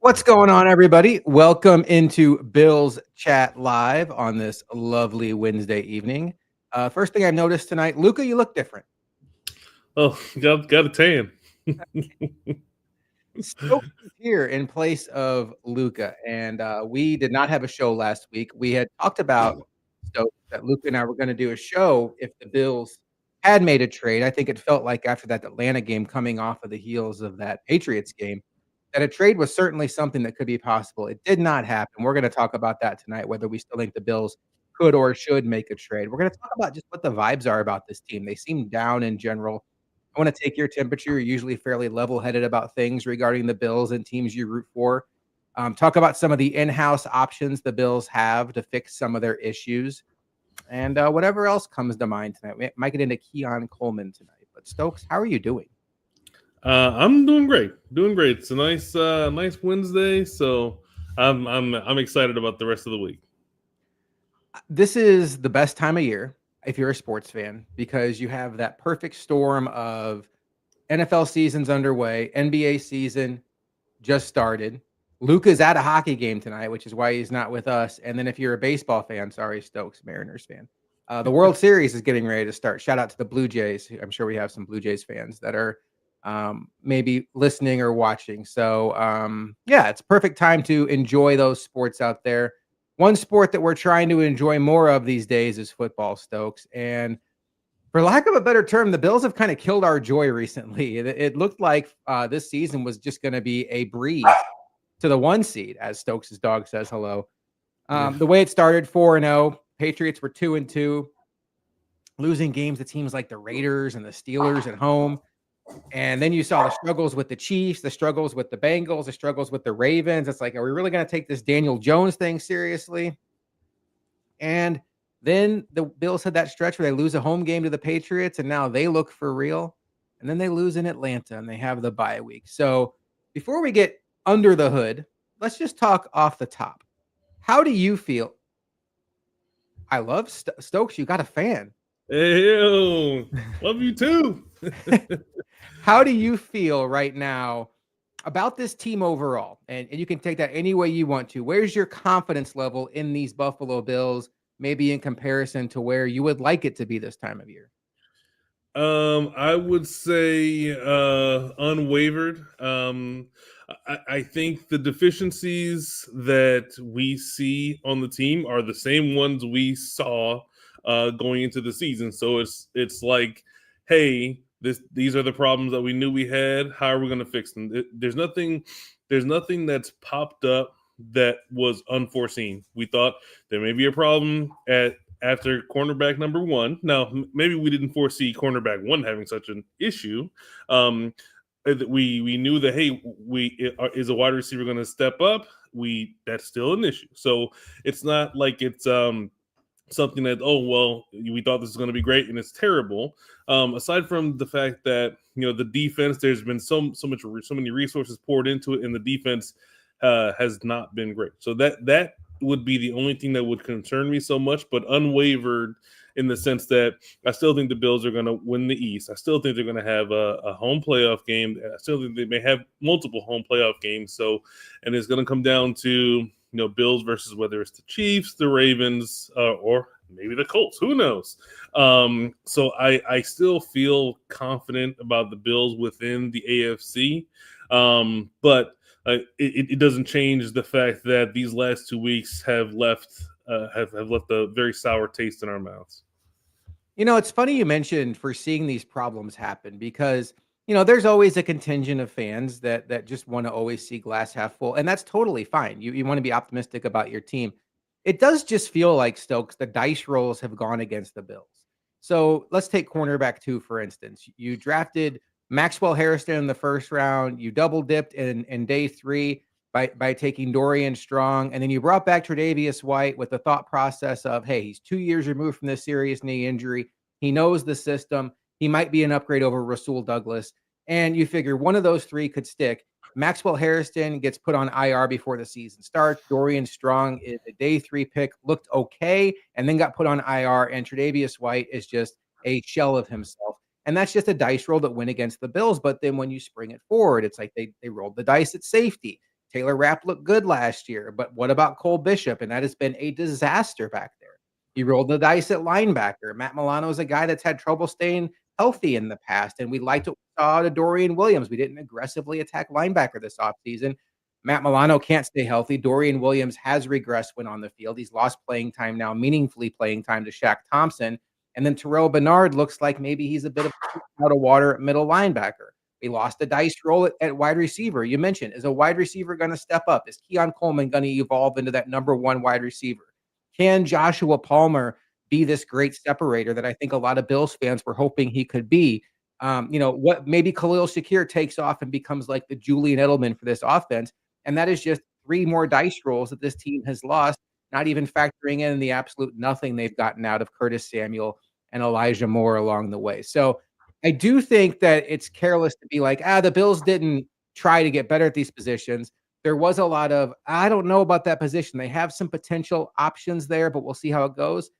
What's going on, everybody? Welcome into Bill's Chat Live on this lovely Wednesday evening. First thing I've noticed tonight, Luka, you look different. Oh, got a tan. Stokes is here in place of Luka, and we did not have a show last week. We had talked about Stokes that Luka and I were going to do a show if the Bills had made a trade. I think it felt like after that Atlanta game, coming off of the heels of that Patriots game, that a trade was certainly something that could be possible. It did not happen. We're going to talk about that tonight, whether we still think the Bills could or should make a trade. We're going to talk about just what the vibes are about this team. They seem down in general. I want to take your temperature. You're usually fairly level-headed about things regarding the Bills and teams you root for. Talk about some of the in-house options the Bills have to fix some of their issues, and whatever else comes to mind tonight. We might get into Keon Coleman tonight. But Stokes, how are you doing? I'm doing great. Doing great. It's a nice Wednesday, so I'm excited about the rest of the week. This is the best time of year if you're a sports fan because you have that perfect storm of NFL season's underway, NBA season just started. Luka's at a hockey game tonight, which is why he's not with us. And then if you're a baseball fan, sorry, Stokes, Mariners fan, the World Series is getting ready to start. Shout out to the Blue Jays. I'm sure we have some Blue Jays fans that are maybe listening or watching. So, yeah, it's a perfect time to enjoy those sports out there. One sport that we're trying to enjoy more of these days is football, Stokes. And for lack of a better term, the Bills have kind of killed our joy recently. It looked like this season was just going to be a breeze to the 1 seed, as Stokes' dog says hello. The way it started, 4-0, Patriots were 2-2, losing games to teams like the Raiders and the Steelers at home. And then you saw the struggles with the Chiefs, the struggles with the Bengals, the struggles with the Ravens. It's like, are we really going to take this Daniel Jones thing seriously? And then the Bills had that stretch where they lose a home game to the Patriots, and now they look for real. And then they lose in Atlanta, and they have the bye week. So before we get under the hood, let's just talk off the top. How do you feel? I love Stokes. You got a fan. Hey, love you too. How do you feel right now about this team overall? And you can take that any way you want to. Where's your confidence level in these Buffalo Bills, maybe in comparison to where you would like it to be this time of year? I would say unwavered. I think the deficiencies that we see on the team are the same ones we saw going into the season. So it's like, hey, these are the problems that we knew we had. How are we going to fix them? There's nothing that's popped up that was unforeseen. We thought there may be a problem after cornerback number one. Now, maybe we didn't foresee cornerback one having such an issue. We knew that, hey, is a wide receiver going to step up? That's still an issue. So it's not like it's something that, oh well, we thought this was going to be great and it's terrible. Aside from the fact that the defense, there's been so many resources poured into it, and the defense has not been great. So that would be the only thing that would concern me so much, but unwavered in the sense that I still think the Bills are going to win the East. I still think they're going to have a home playoff game. I still think they may have multiple home playoff games. So, and it's going to come down to Bills versus whether it's the Chiefs, the Ravens, or maybe the Colts. Who knows? So I still feel confident about the Bills within the AFC, but it doesn't change the fact that these last 2 weeks have left a very sour taste in our mouths. It's funny you mentioned foreseeing these problems happen because, there's always a contingent of fans that just want to always see glass half full, and that's totally fine. You want to be optimistic about your team. It does just feel like, Stokes, the dice rolls have gone against the Bills. So let's take cornerback 2, for instance. You drafted Maxwell Harrison in the first round. You double dipped in day 3 by taking Dorian Strong, and then you brought back Tre'Davious White with the thought process of, hey, he's 2 years removed from this serious knee injury. He knows the system. He might be an upgrade over Rasul Douglas. And you figure one of those 3 could stick. Maxwell Harrison gets put on IR before the season starts. Dorian Strong is a day 3 pick, looked okay, and then got put on IR. And Tre'Davious White is just a shell of himself. And that's just a dice roll that went against the Bills. But then when you spring it forward, it's like they rolled the dice at safety. Taylor Rapp looked good last year, but what about Cole Bishop? And that has been a disaster back there. You rolled the dice at linebacker. Matt Milano is a guy that's had trouble staying healthy in the past, and we liked what we saw to Dorian Williams. We didn't aggressively attack linebacker this offseason. Matt Milano can't stay healthy. Dorian Williams has regressed when on the field. He's lost playing time now, meaningfully playing time to Shaq Thompson. And then Terrell Bernard looks like maybe he's a bit of out of water at middle linebacker. We lost the dice roll at wide receiver. You mentioned, is a wide receiver going to step up? Is Keon Coleman going to evolve into that number one wide receiver? Can Joshua Palmer be this great separator that I think a lot of Bills fans were hoping he could be? What maybe Khalil Shakir takes off and becomes like the Julian Edelman for this offense. And that is just 3 more dice rolls that this team has lost, not even factoring in the absolute nothing they've gotten out of Curtis Samuel and Elijah Moore along the way. So I do think that it's careless to be like, the Bills didn't try to get better at these positions. There was a lot of, I don't know about that position. They have some potential options there, but we'll see how it goes.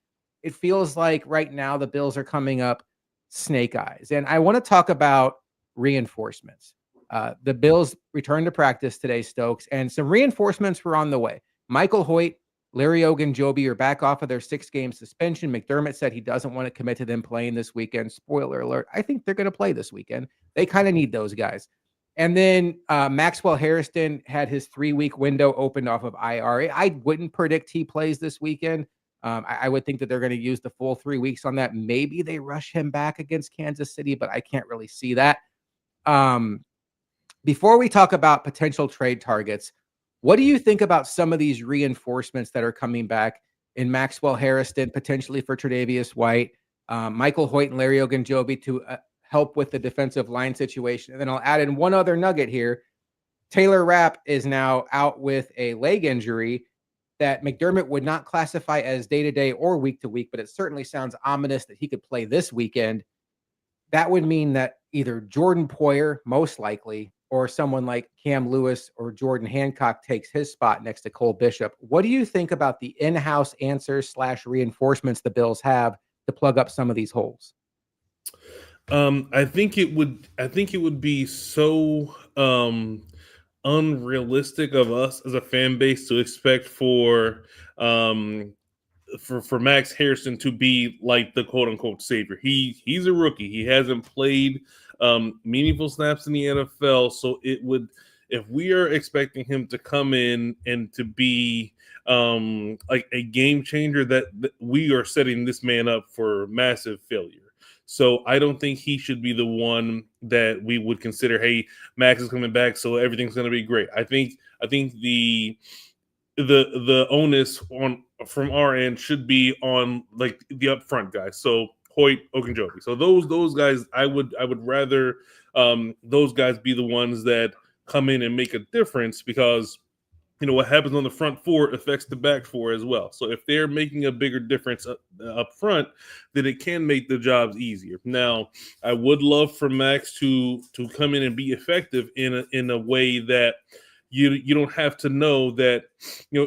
It feels like right now the Bills are coming up snake eyes. And I want to talk about reinforcements. The Bills returned to practice today, Stokes, and some reinforcements were on the way. Michael Hoyt, Larry Ogunjobi are back off of their 6-game suspension. McDermott said he doesn't want to commit to them playing this weekend. Spoiler alert, I think they're going to play this weekend. They kind of need those guys. And then Maxwell Harrison had his 3-week window opened off of IR. I wouldn't predict he plays this weekend. I would think that they're going to use the full 3 weeks on that. Maybe they rush him back against Kansas City, but I can't really see that. Before we talk about potential trade targets, what do you think about some of these reinforcements that are coming back in Maxwell Harrison, potentially for Tre'Davious White, Michael Hoyt and Larry Ogunjobi to help with the defensive line situation? And then I'll add in one other nugget here. Taylor Rapp is now out with a leg injury that McDermott would not classify as day-to-day or week-to-week, but it certainly sounds ominous that he could play this weekend. That would mean that either Jordan Poyer, most likely, or someone like Cam Lewis or Jordan Hancock takes his spot next to Cole Bishop. What do you think about the in-house answers / reinforcements the Bills have to plug up some of these holes? I think it would be so unrealistic of us as a fan base to expect for Max Harrison to be like the quote unquote savior. He's a rookie. He hasn't played meaningful snaps in the NFL. So it would, if we are expecting him to come in and to be like a game changer, that we are setting this man up for massive failure. So I don't think he should be the one that we would consider, hey, Max is coming back, so everything's going to be great. I think the onus from our end should be on like the upfront guys. So Hoyt, Ogunjobi. So those guys, I would rather those guys be the ones that come in and make a difference, because what happens on the front four affects the back four as well. So if they're making a bigger difference up front, then it can make the jobs easier. Now, I would love for Max to come in and be effective in a way that you don't have to know that,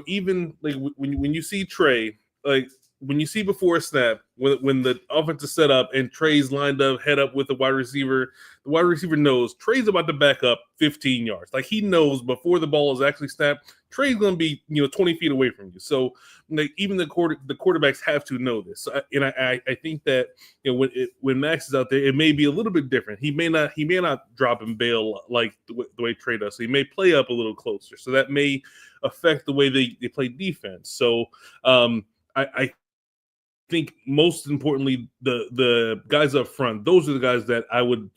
even like when you see Trey, like when you see before a snap, when the offense is set up and Trey's lined up, head up with the wide receiver knows Trey's about to back up 15 yards. Like he knows before the ball is actually snapped, Trey's going to be 20 feet away from you. So like even the quarterbacks have to know this. So, I think that when Max is out there, it may be a little bit different. He may not drop and bail like the way Trey does. So he may play up a little closer. So that may affect the way they play defense. So I think most importantly, the guys up front, those are the guys that I would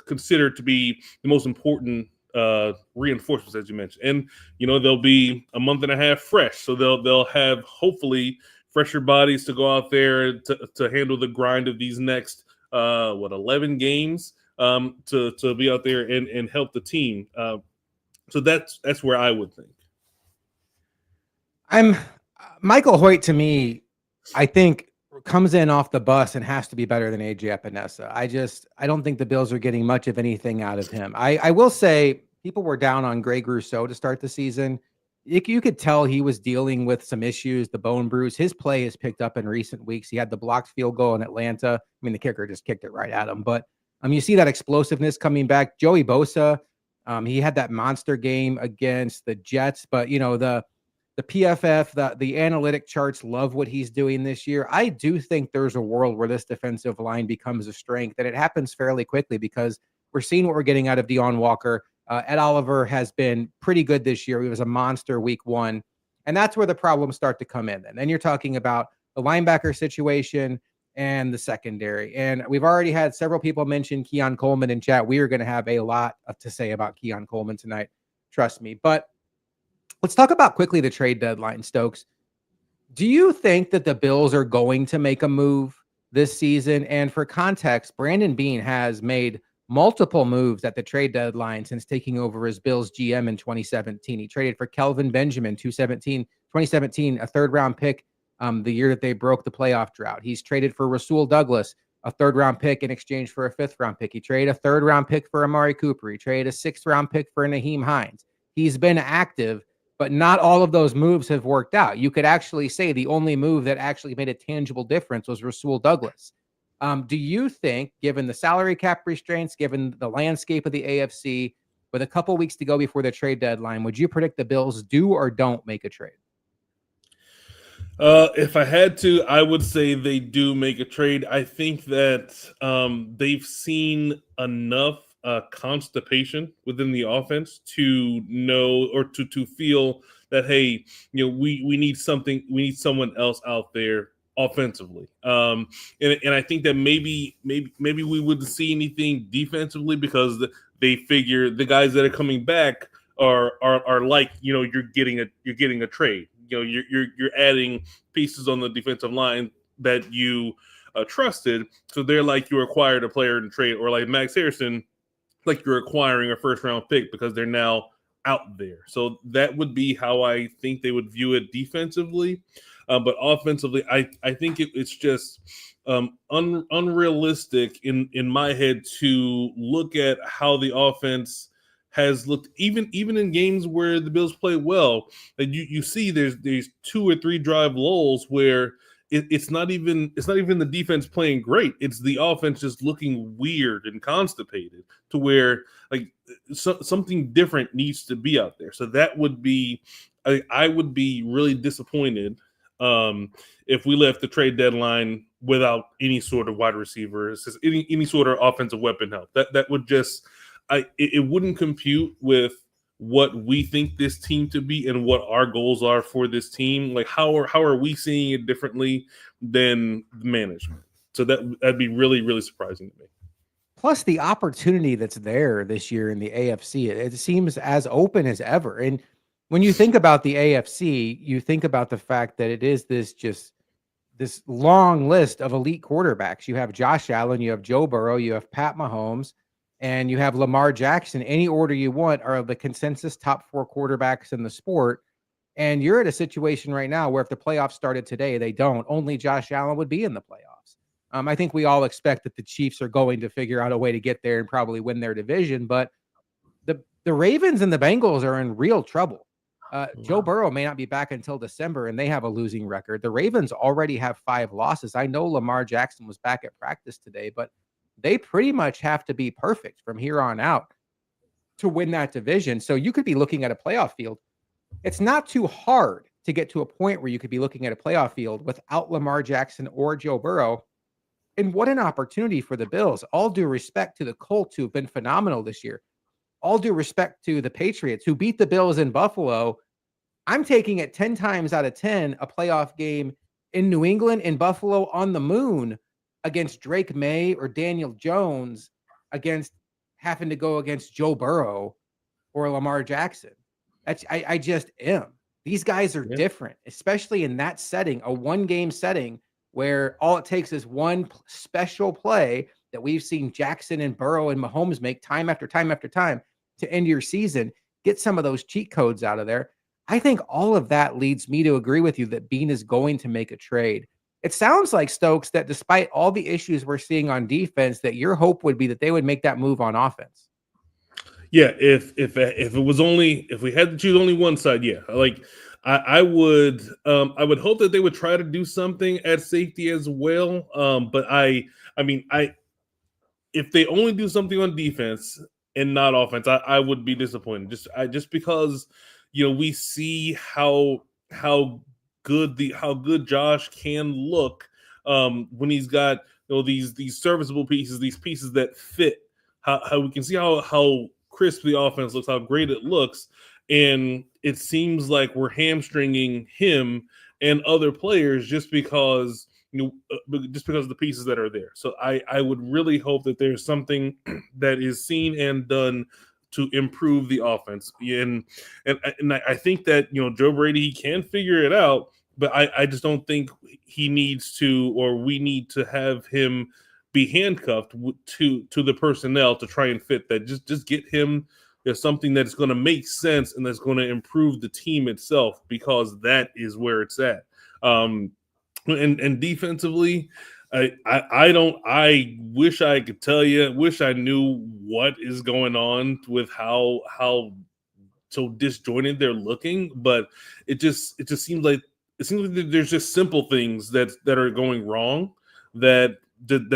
consider to be the most important reinforcements, as you mentioned. And they'll be a month and a half fresh, so they'll have hopefully fresher bodies to go out there to handle the grind of these next 11 games to be out there and help the team. So that's where I would think. Michael Hoyt, to me, I think comes in off the bus and has to be better than AJ Epinesa. I don't think the Bills are getting much of anything out of him. I will say people were down on Greg Rousseau to start the season. You could tell he was dealing with some issues, the bone bruise. His play has picked up in recent weeks. He had the blocked field goal in Atlanta. I mean, the kicker just kicked it right at him. But you see that explosiveness coming back. Joey Bosa, He had that monster game against the Jets, but the PFF, the analytic charts love what he's doing this year. I do think there's a world where this defensive line becomes a strength, and it happens fairly quickly because we're seeing what we're getting out of Deon Walker. Ed Oliver has been pretty good this year. He was a monster week 1, and that's where the problems start to come in. And then you're talking about the linebacker situation and the secondary. And we've already had several people mention Keon Coleman in chat. We are going to have a lot to say about Keon Coleman tonight. Trust me. But let's talk about quickly the trade deadline, Stokes. Do you think that the Bills are going to make a move this season? And for context, Brandon Beane has made multiple moves at the trade deadline since taking over as Bills GM in 2017. He traded for Kelvin Benjamin, 2017, a third-round pick the year that they broke the playoff drought. He's traded for Rasul Douglas, a third-round pick in exchange for a fifth-round pick. He traded a third-round pick for Amari Cooper. He traded a sixth-round pick for Naheem Hines. He's been active, but not all of those moves have worked out. You could actually say the only move that actually made a tangible difference was Rasul Douglas. Do you think, given the salary cap restraints, given the landscape of the AFC, with a couple weeks to go before the trade deadline, would you predict the Bills do or don't make a trade? If I had to, I would say they do make a trade. I think that they've seen enough constipation within the offense to know or to feel that, hey, we need something, we need someone else out there offensively. And I think that maybe we wouldn't see anything defensively because they figure the guys that are coming back are like, you're getting a trade. You're adding pieces on the defensive line that you trusted. So they're like, you acquired a player in trade, or like Max Harrison, like you're acquiring a first round pick because they're now out there. So that would be how I think they would view it defensively. But offensively, I think it's just unrealistic in my head to look at how the offense has looked, even in games where the Bills play well, that you see there's 2 or 3 drive lulls where it's not even the defense playing great. It's the offense just looking weird and constipated to where like something different needs to be out there. So that would be, I would be really disappointed if we left the trade deadline without any sort of wide receivers, any sort of offensive weapon help. That would just, it wouldn't compute with what we think this team to be and what our goals are for this team. Like how are we seeing it differently than management? So that'd be really, really surprising to me. Plus the opportunity that's there this year in the AFC, it seems as open as ever. And when you think about the AFC, you think about the fact that it is this long list of elite quarterbacks. You have Josh Allen, you have Joe Burrow, you have Pat Mahomes, and you have Lamar Jackson. Any order you want are the consensus top 4 quarterbacks in the sport. And you're at a situation right now where if the playoffs started today, they don't. Only Josh Allen would be in the playoffs. I think we all expect that the Chiefs are going to figure out a way to get there and probably win their division. But the Ravens and the Bengals are in real trouble. Joe Burrow may not be back until December, and they have a losing record. The Ravens already have 5 losses. I know Lamar Jackson was back at practice today, but they pretty much have to be perfect from here on out to win that division. So you could be looking at a playoff field. It's not too hard to get to a point where you could be looking at a playoff field without Lamar Jackson or Joe Burrow. And what an opportunity for the Bills. All due respect to the Colts, who've been phenomenal this year. All due respect to the Patriots, who beat the Bills in Buffalo. I'm taking it 10 times out of 10, a playoff game in New England, in Buffalo, on the moon, against Drake May or Daniel Jones, against having to go against Joe Burrow or Lamar Jackson. I just am. These guys are different, especially in that setting, a one-game setting where all it takes is one special play that we've seen Jackson and Burrow and Mahomes make time after time after time to end your season. Get some of those cheat codes out of there. I think all of that leads me to agree with you that Beane is going to make a trade. It sounds like, Stokes, that despite all the issues we're seeing on defense, that your hope would be that they would make that move on offense. Yeah, if we had to choose only one side, yeah, like I would hope that they would try to do something at safety as well. But I mean, if they only do something on defense, and not offense, I would be disappointed. Just because we see how good Josh can look when he's got these serviceable pieces, these pieces that fit. How we can see how crisp the offense looks, how great it looks, and it seems like we're hamstringing him and other players just because of the pieces that are there. So I would really hope that there's something that is seen and done to improve the offense. And I think that Joe Brady, he can figure it out, but I just don't think he needs to, or we need to have him be handcuffed to the personnel to try and fit that. Just get him something that's going to make sense and that's going to improve the team itself, because that is where it's at. And defensively, I wish I could tell you, wish I knew what is going on with how so disjointed they're looking, but it just seems like there's just simple things that are going wrong that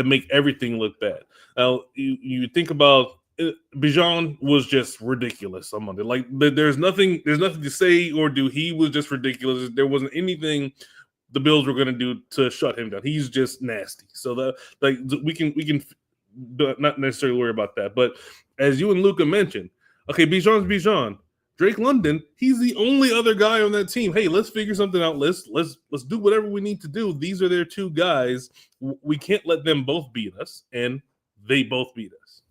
make everything look bad. Now you think about Bijan was just ridiculous on Monday. Like there's nothing to say or do. He was just ridiculous. There wasn't anything the Bills were going to do to shut him down. He's just nasty. So we can not necessarily worry about that. But as you and Luka mentioned, okay, Bijan's Bijan. Drake London, he's the only other guy on that team. Hey, let's figure something out. Let's do whatever we need to do. These are their two guys. We can't let them both beat us, and they both beat us.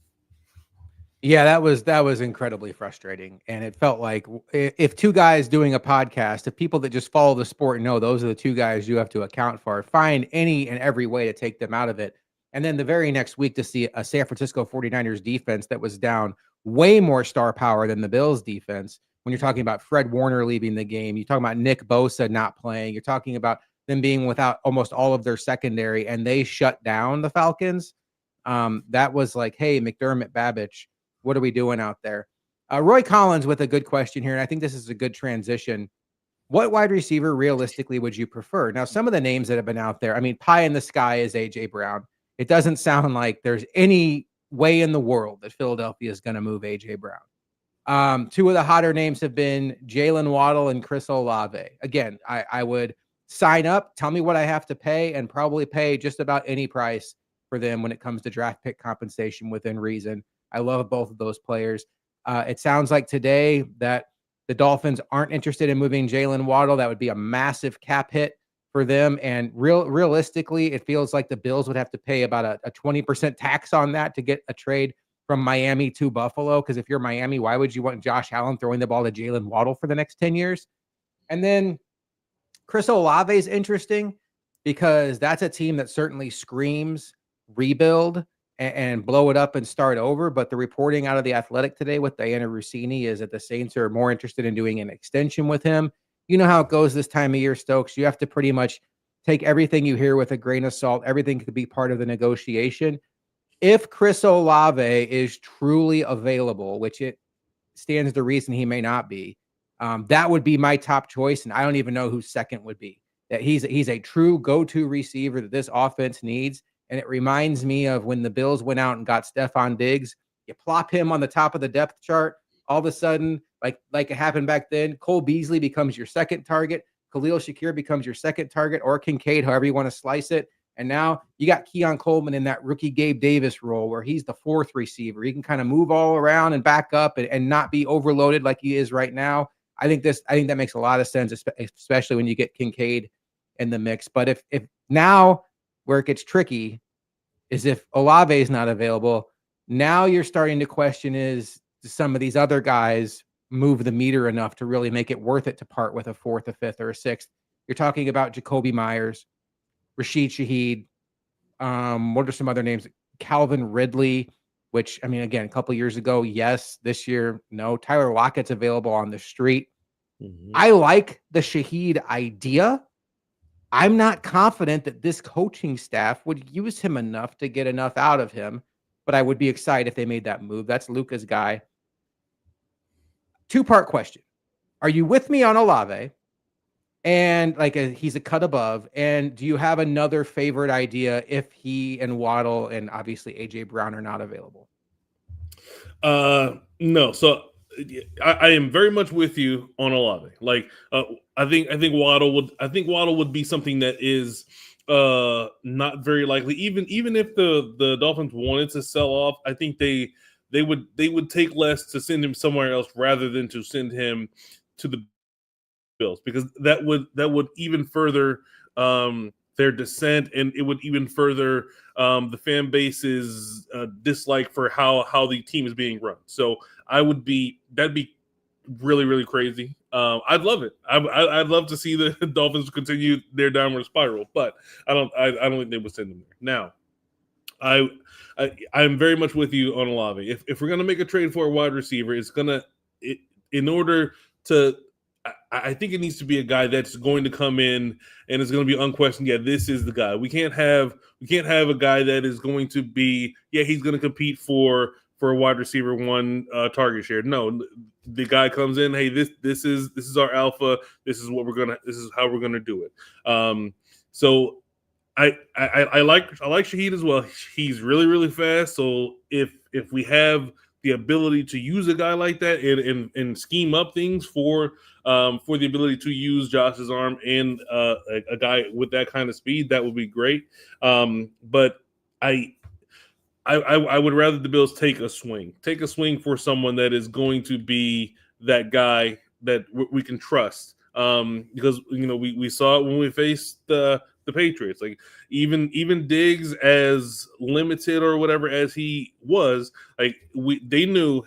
Yeah, that was incredibly frustrating, and it felt like if two guys doing a podcast, if people that just follow the sport know those are the two guys you have to account for, find any and every way to take them out of it. And then the very next week to see a San Francisco 49ers defense that was down way more star power than the Bills defense. When you're talking about Fred Warner leaving the game, you're talking about Nick Bosa not playing, you're talking about them being without almost all of their secondary, and they shut down the Falcons. That was like, hey, McDermott, Babich, what are we doing out there? Roy Collins with a good question here, and I think this is a good transition. What wide receiver realistically would you prefer? Now, some of the names that have been out there, I mean, pie in the sky is A.J. Brown. It doesn't sound like there's any way in the world that Philadelphia is going to move A.J. Brown. Two of the hotter names have been Jalen Waddle and Chris Olave. Again, I would sign up, tell me what I have to pay, and probably pay just about any price for them when it comes to draft pick compensation within reason. I love both of those players. It sounds like today that the Dolphins aren't interested in moving Jalen Waddle. That would be a massive cap hit for them. And realistically, it feels like the Bills would have to pay about a 20% tax on that to get a trade from Miami to Buffalo. Because if you're Miami, why would you want Josh Allen throwing the ball to Jalen Waddle for the next 10 years? And then Chris Olave is interesting because that's a team that certainly screams rebuild and blow it up and start over. But the reporting out of The Athletic today with Diana Rossini is that the Saints are more interested in doing an extension with him. You know how it goes this time of year, Stokes. You have to pretty much take everything you hear with a grain of salt. Everything could be part of the negotiation. If Chris Olave is truly available, which it stands to reason he may not be, that would be my top choice. And I don't even know who second would be. That he's a true go-to receiver that this offense needs. And it reminds me of when the Bills went out and got Stephon Diggs. You plop him on the top of the depth chart. All of a sudden, like it happened back then, Cole Beasley becomes your second target. Khalil Shakir becomes your second target, or Kincaid, however you want to slice it. And now you got Keon Coleman in that rookie Gabe Davis role where he's the fourth receiver. He can kind of move all around and back up and not be overloaded like he is right now. I think that makes a lot of sense, especially when you get Kincaid in the mix. But if now where it gets tricky is if Olave is not available, now you're starting to question is some of these other guys move the meter enough to really make it worth it to part with a fourth, a fifth, or a sixth. You're talking about Jacoby Myers, Rashid Shaheed. What are some other names? Calvin Ridley, which, I mean, again, a couple years ago, yes. This year, no. Tyler Lockett's available on the street. Mm-hmm. I like the Shaheed idea. I'm not confident that this coaching staff would use him enough to get enough out of him, but I would be excited if they made that move. That's Luka's guy. Two-part question. Are you with me on Olave? And he's a cut above. And do you have another favorite idea if he and Waddle and obviously A.J. Brown are not available? No. So I am very much with you on Olave. Like, I think Waddle would be something that is not very likely. Even if the Dolphins wanted to sell off, I think they would take less to send him somewhere else rather than to send him to the Bills, because that would even further their descent, and it would even further the fan base's dislike for how the team is being run. So that'd be really really crazy. I'd love it. I'd love to see the Dolphins continue their downward spiral, but I don't think they would send them there. Now, I, I'm very much with you on Olave. If we're gonna make a trade for a wide receiver, in order to. I think it needs to be a guy that's going to come in and is going to be unquestioned. Yeah, this is the guy. We can't have a guy that is going to be. Yeah, he's going to compete for a wide receiver one target share. No, the guy comes in. Hey, this is our alpha. This is how we're gonna do it. So I like Shaheed as well. He's really really fast. So if we have the ability to use a guy like that and scheme up things for the ability to use Josh's arm and a guy with that kind of speed, that would be great. But I would rather the Bills take a swing for someone that is going to be that guy that we can trust. Because we saw it when we faced the Patriots. Like even Diggs, as limited or whatever as he was, like they knew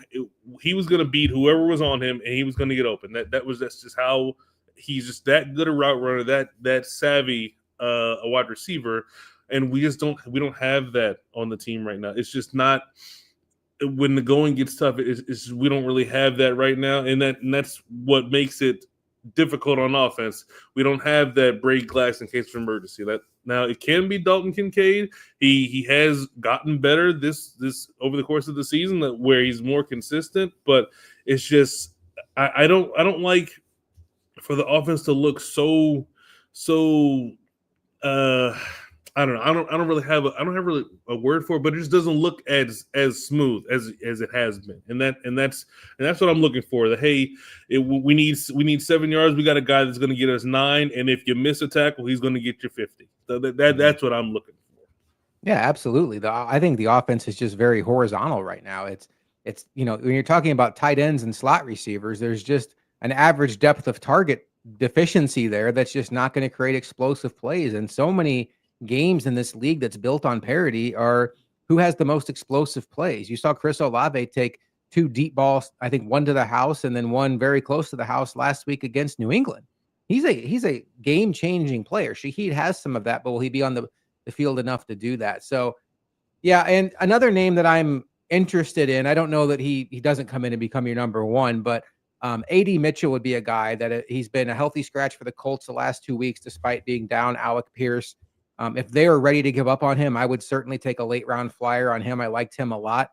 he was going to beat whoever was on him, and he was going to get open. That's just how he's just that good a route runner, that savvy a wide receiver, and we don't have that on the team right now. It's just not. When the going gets tough, it's we don't really have that right now, and that's what makes it difficult on offense. We don't have that break glass in case of emergency. That now it can be Dalton Kincaid. He has gotten better this over the course of the season, where he's more consistent. But it's just I don't like for the offense to look so. I don't know. I don't really have a word for it, but it just doesn't look as smooth as it has been, and that's what I'm looking for. That hey, we need 7 yards. We got a guy that's going to get us 9, and if you miss a tackle, he's going to get you 50. So that's what I'm looking for. Yeah, absolutely. I think the offense is just very horizontal right now. It's when you're talking about tight ends and slot receivers, there's just an average depth of target deficiency there that's just not going to create explosive plays. And so many games in this league that's built on parity are who has the most explosive plays. You saw Chris Olave take 2 deep balls, I think one to the house and then one very close to the house last week against New England. He's a game-changing player. Shaheed has some of that, but will he be on the field enough to do that? So, yeah, and another name that I'm interested in, I don't know that he doesn't come in and become your number one, but A.D. Mitchell would be a guy that he's been a healthy scratch for the Colts the last 2 weeks, despite being down Alec Pierce. If they are ready to give up on him, I would certainly take a late round flyer on him. I liked him a lot.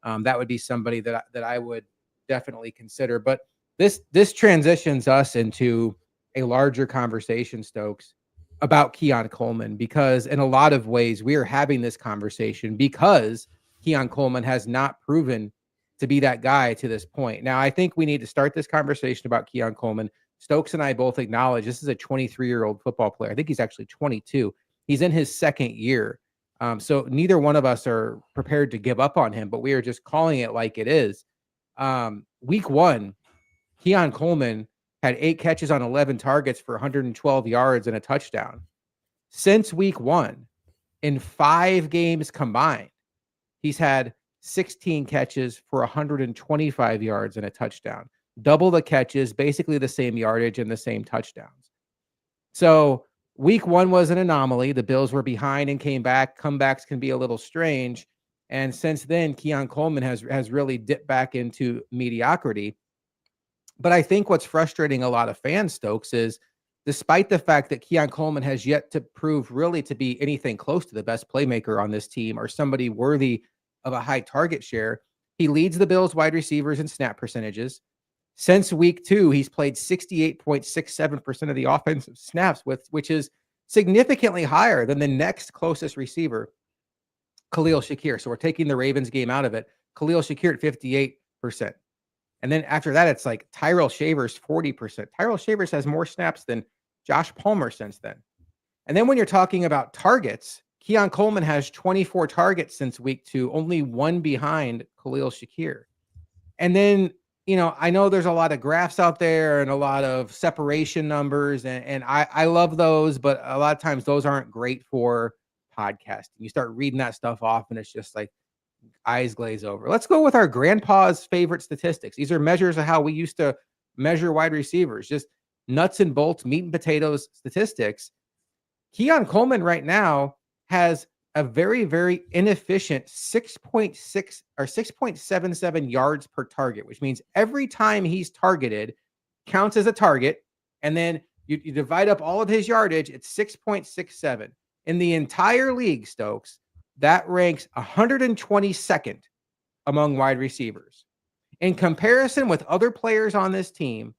That would be somebody that I would definitely consider. But this transitions us into a larger conversation, Stokes, about Keon Coleman, because in a lot of ways we are having this conversation because Keon Coleman has not proven to be that guy to this point. Now, I think we need to start this conversation about Keon Coleman. Stokes and I both acknowledge this is a 23-year-old football player. I think he's actually 22. He's in his second year. So neither one of us are prepared to give up on him, but we are just calling it like it is. Week 1, Keon Coleman had 8 catches on 11 targets for 112 yards and a touchdown. Since week 1, in 5 games combined, he's had 16 catches for 125 yards and a touchdown. Double the catches, basically the same yardage and the same touchdowns. So week 1 was an anomaly. The Bills were behind and came back. Comebacks can be a little strange. And since then, Keon Coleman has really dipped back into mediocrity. But I think what's frustrating a lot of fans, Stokes, is despite the fact that Keon Coleman has yet to prove really to be anything close to the best playmaker on this team or somebody worthy of a high target share, he leads the Bills wide receivers in snap percentages. Since week 2, he's played 68.67% of the offensive snaps, which is significantly higher than the next closest receiver, Khalil Shakir. So we're taking the Ravens game out of it. Khalil Shakir at 58%. And then after that, it's like Tyrell Shavers, 40%. Tyrell Shavers has more snaps than Josh Palmer since then. And then when you're talking about targets, Keon Coleman has 24 targets since week 2, only one behind Khalil Shakir. And then, I know there's a lot of graphs out there and a lot of separation numbers, and I love those, but a lot of times those aren't great for podcasting. You start reading that stuff off and it's just like eyes glaze over. Let's go with our grandpa's favorite statistics. These are measures of how we used to measure wide receivers, just nuts and bolts, meat and potatoes statistics. Keon Coleman right now has a very, very inefficient 6.6 or 6.77 yards per target, which means every time he's targeted counts as a target. And then you divide up all of his yardage, it's 6.67. In the entire league, Stokes, that ranks 122nd among wide receivers. In comparison with other players on this team,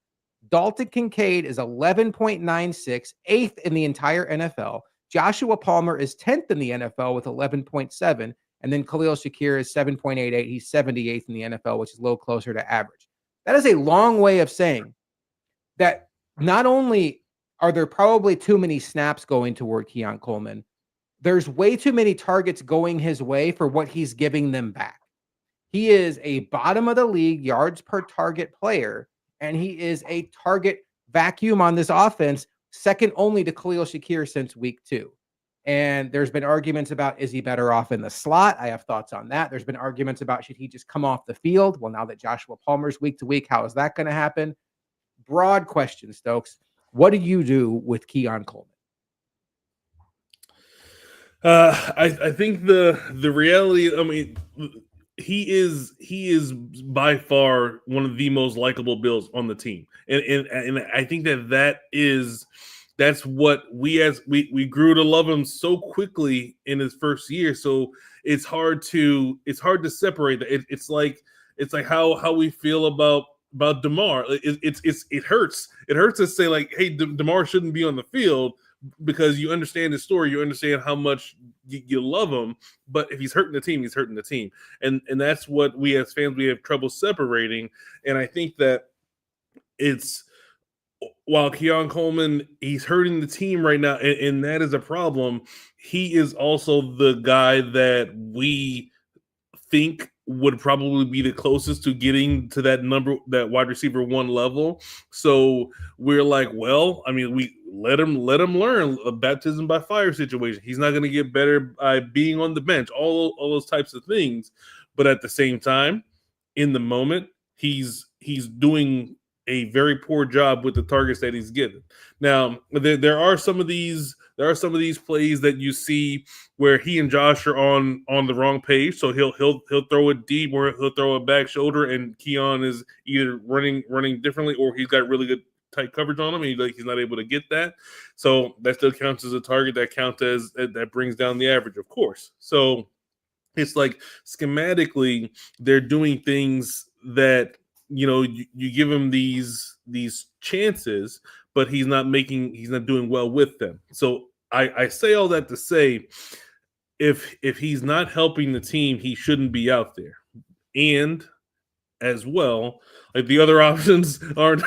Dalton Kincaid is 11.96, eighth in the entire NFL. Joshua Palmer is 10th in the NFL with 11.7. And then Khalil Shakir is 7.88. He's 78th in the NFL, which is a little closer to average. That is a long way of saying that not only are there probably too many snaps going toward Keon Coleman, there's way too many targets going his way for what he's giving them back. He is a bottom of the league yards per target player, and he is a target vacuum on this offense, second only to Khalil Shakir since week 2. And there's been arguments about, is he better off in the slot? I have thoughts on that. There's been arguments about, should he just come off the field? Well, now that Joshua Palmer's week to week, how is that going to happen? Broad question, Stokes. What do you do with Keon Coleman? I think the reality, I mean, he is by far one of the most likable Bills on the team, and I think that's what we grew to love him so quickly in his first year. So it's hard to separate that. It's like how we feel about DeMar. It hurts to say like, hey, DeMar shouldn't be on the field, because you understand his story, you understand how much you love him, but if he's hurting the team, he's hurting the team, and that's what we as fans, we have trouble separating. And I think that it's, while Keon Coleman, he's hurting the team right now, and that is a problem, he is also the guy that we think would probably be the closest to getting to that number, that wide receiver 1 level. So we're like, well, I mean, we let him learn a baptism by fire situation. He's not going to get better by being on the bench, all those types of things. But at the same time, in the moment, he's doing a very poor job with the targets that he's given. Now, there are some of these plays that you see where he and Josh are on the wrong page. So he'll throw it deep, or he'll throw a back shoulder, and Keon is either running differently, or he's got really good tight coverage on him, and he's not able to get that. So that still counts as a target. That brings down the average, of course. So it's like, schematically, they're doing things that, you give him these chances, but he's not doing well with them. So I say all that to say, if he's not helping the team, he shouldn't be out there. And as well, like, the other options aren't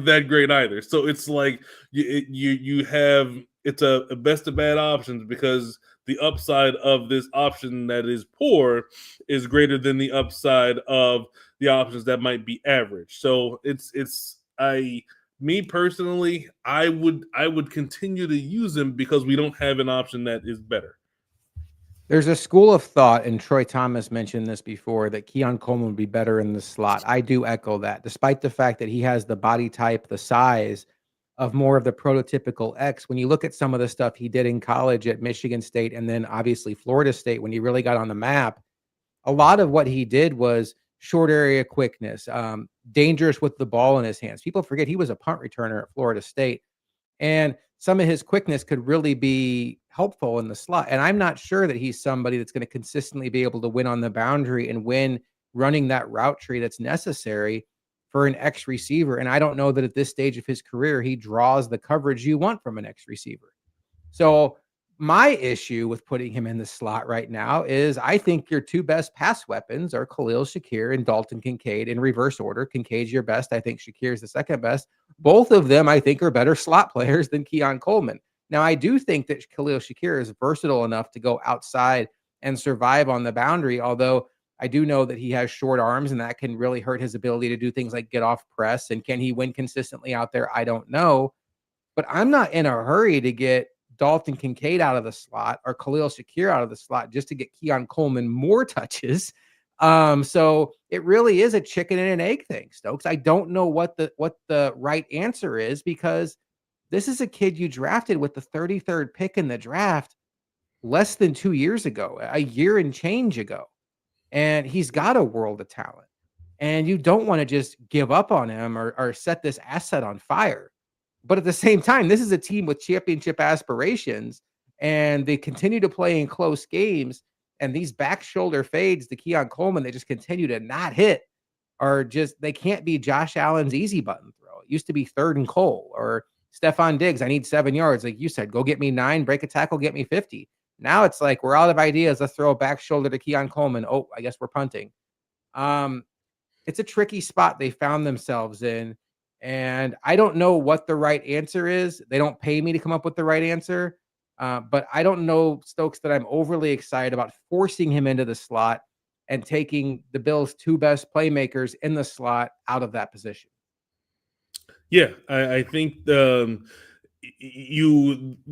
that great either. So it's like you have, it's a best of bad options, because the upside of this option that is poor is greater than the upside of the options that might be average. So me personally, I would continue to use him, because we don't have an option that is better. There's a school of thought, and Troy Thomas mentioned this before, that Keon Coleman would be better in the slot. I do echo that, despite the fact that he has the body type, the size of more of the prototypical X. When you look at some of the stuff he did in college at Michigan State, and then obviously Florida State, when he really got on the map, a lot of what he did was short area quickness, dangerous with the ball in his hands. People forget he was a punt returner at Florida State, and some of his quickness could really be helpful in the slot. And I'm not sure that he's somebody that's going to consistently be able to win on the boundary and win running that route tree that's necessary for an X receiver. And I don't know that at this stage of his career, he draws the coverage you want from an X receiver. So my issue with putting him in the slot right now is I think your two best pass weapons are Khalil Shakir and Dalton Kincaid in reverse order. Kincaid's your best. I think Shakir's the second best. Both of them, I think, are better slot players than Keon Coleman. Now, I do think that Khalil Shakir is versatile enough to go outside and survive on the boundary, although I do know that he has short arms and that can really hurt his ability to do things like get off press. And can he win consistently out there? I don't know. But I'm not in a hurry to get Dalton Kincaid out of the slot or Khalil Shakir out of the slot just to get Keon Coleman more touches. So it really is a chicken and an egg thing, Stokes. I don't know what the right answer is, because this is a kid you drafted with the 33rd pick in the draft less than 2 years ago, a year and change ago. And he's got a world of talent. And you don't want to just give up on him or set this asset on fire. But at the same time, this is a team with championship aspirations, and they continue to play in close games. And these back shoulder fades to Keon Coleman, they just continue to not hit, are just, they can't be Josh Allen's easy button throw. It used to be 3rd and Cole, or Stephon Diggs, I need 7 yards. Like you said, go get me 9, break a tackle, get me 50. Now it's like, we're out of ideas. Let's throw a back shoulder to Keon Coleman. Oh, I guess we're punting. It's a tricky spot they found themselves in. And I don't know what the right answer is. They don't pay me to come up with the right answer. But I don't know, Stokes, that I'm overly excited about forcing him into the slot and taking the Bills' two best playmakers in the slot out of that position. Yeah, I think the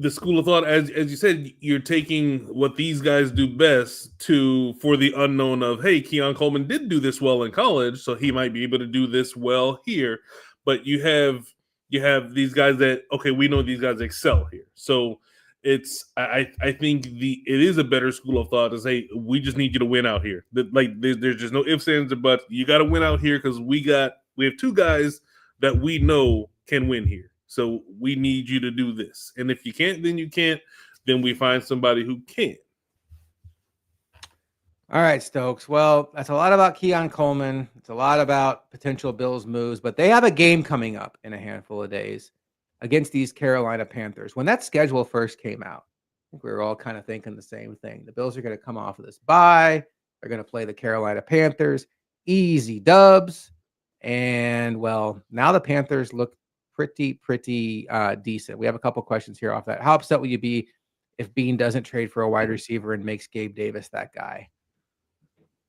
school of thought, as you said, you're taking what these guys do best for the unknown of, hey, Keon Coleman did do this well in college, so he might be able to do this well here. But you have these guys that, okay, we know these guys excel here. So I think it is a better school of thought to say, we just need you to win out here. There's just no ifs, ands, or buts. You got to win out here because we have two guys that we know can win here. So we need you to do this. And if you can't, then you can't. Then we find somebody who can. All right, Stokes. Well, that's a lot about Keon Coleman. It's a lot about potential Bills moves, but they have a game coming up in a handful of days against these Carolina Panthers. When that schedule first came out, I think we were all kind of thinking the same thing. The Bills are going to come off of this bye. They're going to play the Carolina Panthers. Easy dubs. And, well, now the Panthers look pretty decent. We have a couple questions here off that. How upset will you be if Bean doesn't trade for a wide receiver and makes Gabe Davis that guy?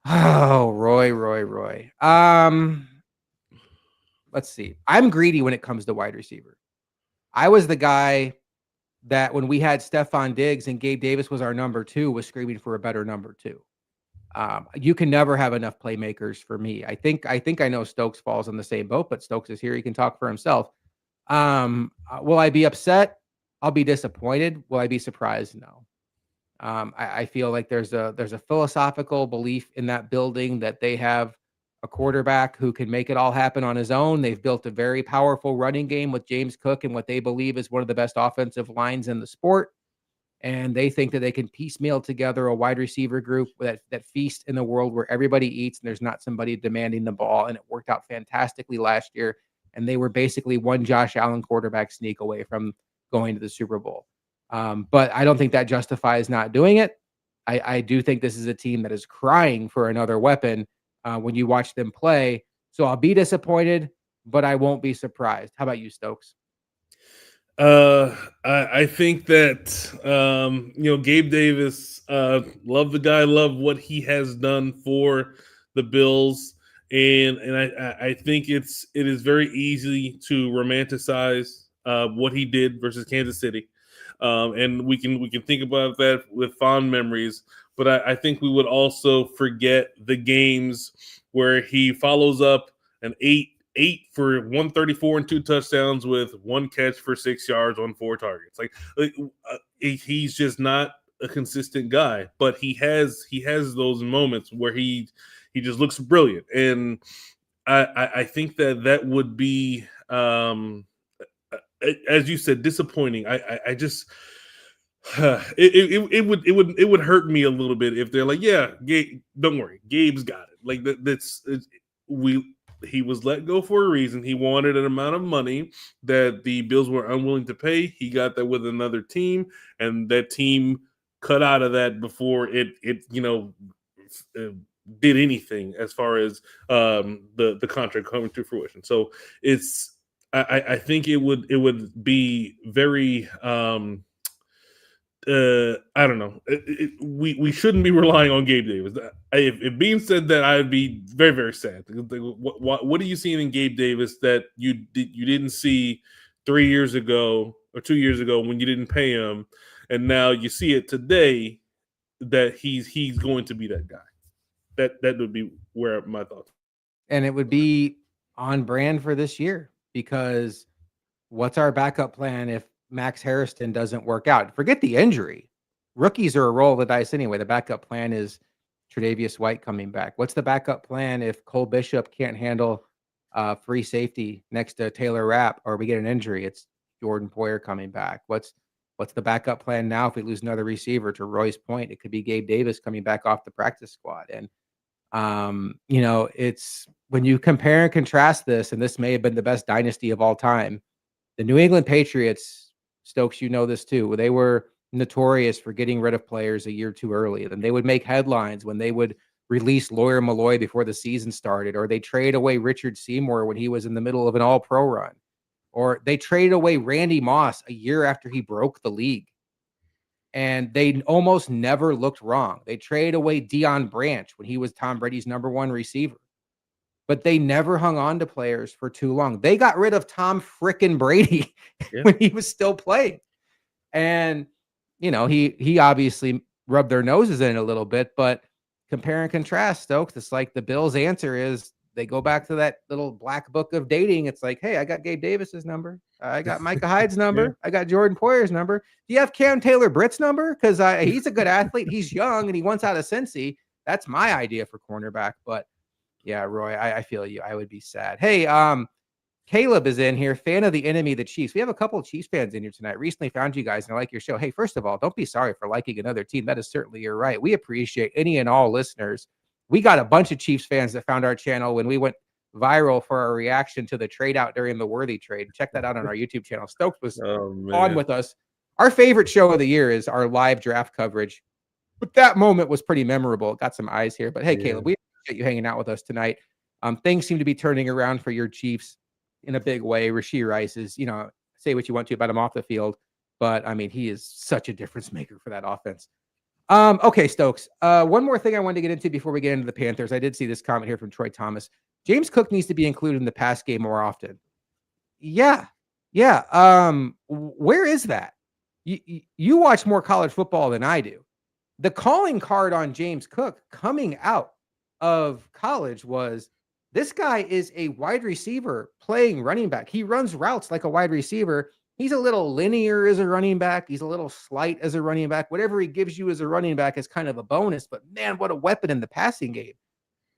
Oh, Roy. Let's see. I'm greedy when it comes to wide receiver. I was the guy that when we had Stephon Diggs and Gabe Davis was our number 2, was screaming for a better number 2. You can never have enough playmakers for me. I think I know Stokes falls on the same boat, but Stokes is here. He can talk for himself. Will I be upset? I'll be disappointed. Will I be surprised? No. I feel like there's a philosophical belief in that building that they have a quarterback who can make it all happen on his own. They've built a very powerful running game with James Cook and what they believe is one of the best offensive lines in the sport. And they think that they can piecemeal together a wide receiver group that feast in the world where everybody eats and there's not somebody demanding the ball. And it worked out fantastically last year. And they were basically one Josh Allen quarterback sneak away from going to the Super Bowl. But I don't think that justifies not doing it. I do think this is a team that is crying for another weapon when you watch them play. So I'll be disappointed, but I won't be surprised. How about you, Stokes? I think that Gabe Davis, love the guy, love what he has done for the Bills, and I think it is very easy to romanticize what he did versus Kansas City, and we can think about that with fond memories. But I think we would also forget the games where he follows up an 8 for 134 and 2 touchdowns with 1 catch for 6 yards on 4 targets. He's just not a consistent guy, but he has those moments where he just looks brilliant. And I think that would be, as you said, disappointing. I just it would hurt me a little bit if they're like, yeah, Gabe, don't worry, Gabe's got it. Like he was let go for a reason. He wanted an amount of money that the Bills were unwilling to pay. He got that with another team, and that team cut out of that before it did anything as far as the contract coming to fruition. So it's I think it would be very I don't know. We shouldn't be relying on Gabe Davis. If being said that, I'd be very, very sad. What are you seeing in Gabe Davis that you didn't see 3 years ago or 2 years ago when you didn't pay him, and now you see it today that he's going to be that guy? That would be where my thoughts. And it would be on brand for this year, because what's our backup plan if Max Harrison doesn't work out? Forget the injury. Rookies are a roll of the dice anyway. The backup plan is Tre'Davious White coming back. What's the backup plan if Cole Bishop can't handle free safety next to Taylor Rapp, or we get an injury? It's Jordan Poyer coming back. What's the backup plan now if we lose another receiver? To Roy's point, it could be Gabe Davis coming back off the practice squad. And it's when you compare and contrast this, and this may have been the best dynasty of all time. The New England Patriots, Stokes, you know this too. They were notorious for getting rid of players a year too early. Then they would make headlines when they would release Lawyer Malloy before the season started, or they trade away Richard Seymour when he was in the middle of an all-pro run, or they traded away Randy Moss a year after he broke the league. And they almost never looked wrong. They traded away Deion Branch when he was Tom Brady's #1 receiver. But they never hung on to players for too long. They got rid of Tom frickin' Brady when he was still playing. And, he obviously rubbed their noses in it a little bit, but compare and contrast, Stokes, it's like the Bills' answer is they go back to that little black book of dating. It's like, hey, I got Gabe Davis's number. I got Micah Hyde's number. Yeah. I got Jordan Poyer's number. Do you have Cam Taylor-Britt's number? Because he's a good athlete. He's young, and he wants out of Cincy. That's my idea for cornerback. But, yeah, Roy, I feel you. I would be sad. Hey, Caleb is in here, fan of the enemy, the Chiefs. We have a couple of Chiefs fans in here tonight. Recently found you guys, and I like your show. Hey, first of all, don't be sorry for liking another team. That is certainly your right. We appreciate any and all listeners. We got a bunch of Chiefs fans that found our channel when we went viral for our reaction to the trade out during the Worthy trade. Check that out on our YouTube channel. Stokes was on with us. Our favorite show of the year is our live draft coverage. But that moment was pretty memorable. Got some eyes here. But hey, Caleb, we appreciate you hanging out with us tonight. Things seem to be turning around for your Chiefs in a big way. Rashee Rice is, say what you want to about him off the field, but I mean, he is such a difference maker for that offense. Okay, Stokes. One more thing I wanted to get into before we get into the Panthers. I did see this comment here from Troy Thomas. James Cook needs to be included in the pass game more often. Yeah. Where is that? You watch more college football than I do. The calling card on James Cook coming out of college was, this guy is a wide receiver playing running back. He runs routes like a wide receiver. He's a little linear as a running back. He's a little slight as a running back. Whatever he gives you as a running back is kind of a bonus. But, man, what a weapon in the passing game.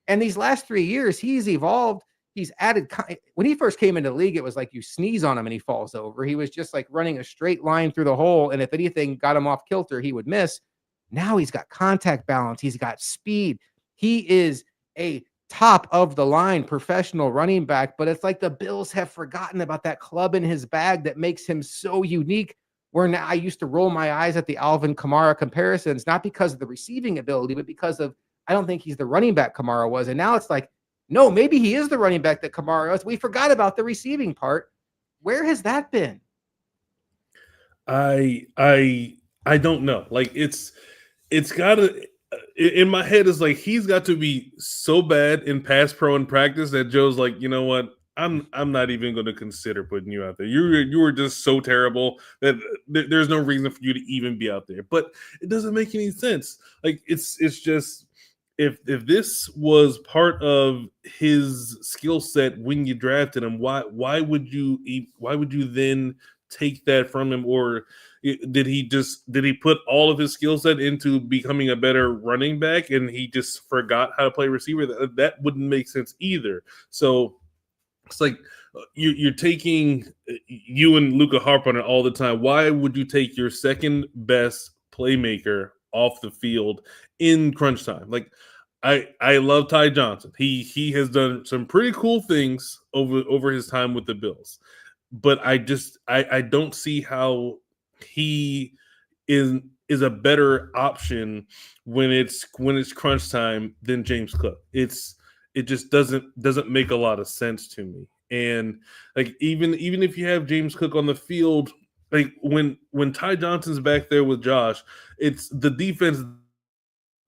And these last 3 years, he's evolved. He's added. When he first came into the league, it was like you sneeze on him and he falls over. He was just like running a straight line through the hole. And if anything got him off kilter, he would miss. Now he's got contact balance. He's got speed. He is a top of the line professional running back, but it's like the Bills have forgotten about that club in his bag that makes him so unique. Where now I used to roll my eyes at the Alvin Kamara comparisons, not because of the receiving ability, but because of, I don't think he's the running back Kamara was. And now it's like, no, maybe he is the running back that Kamara was. We forgot about the receiving part. Where has that been? I don't know. Like it's got to, in my head is like, he's got to be so bad in pass pro in practice that Joe's like, you know what? I'm not even going to consider putting you out there. You were just so terrible that there's no reason for you to even be out there. But it doesn't make any sense. Like it's just, if this was part of his skill set when you drafted him, why would you then take that from him? Or did he put all of his skill set into becoming a better running back and he just forgot how to play receiver? That wouldn't make sense either. So it's like you're taking, you and Luka harp on it all the time. Why would you take your second best playmaker off the field in crunch time? Like, I love Ty Johnson. He has done some pretty cool things over his time with the Bills, but I don't see how he is a better option when it's crunch time than James Cook. It just doesn't make a lot of sense to me. And like even if you have James Cook on the field, like when Ty Johnson's back there with Josh, it's the defense.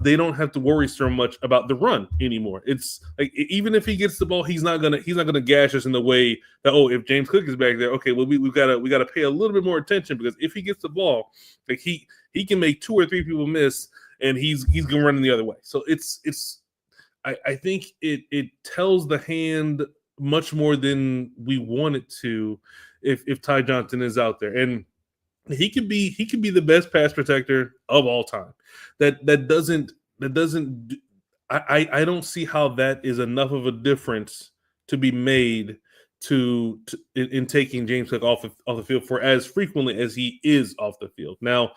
They don't have to worry so much about the run anymore. It's like even if he gets the ball, he's not gonna gash us in the way that, oh, if James Cook is back there, okay, well we gotta pay a little bit more attention, because if he gets the ball, like he can make 2 or 3 people miss, and he's gonna run in the other way. So I think it tells the hand much more than we want it to if Ty Johnson is out there. And he could be the best pass protector of all time. That doesn't I don't see how that is enough of a difference to be made in taking James Cook off the field for as frequently as he is off the field. Now,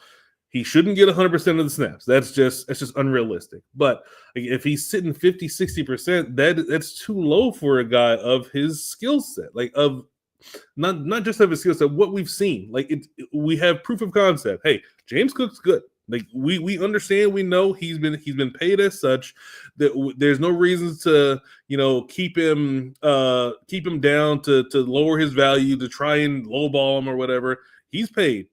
he shouldn't get 100% of the snaps. That's just unrealistic. But if he's sitting 50, 60%, that's too low for a guy of his skill set. Like of not just of his skill set, what we've seen. Like we have proof of concept. Hey, James Cook's good. Like we understand, we know he's been paid as such. That there's no reasons to keep him down, to lower his value, to try and lowball him or whatever. He's paid.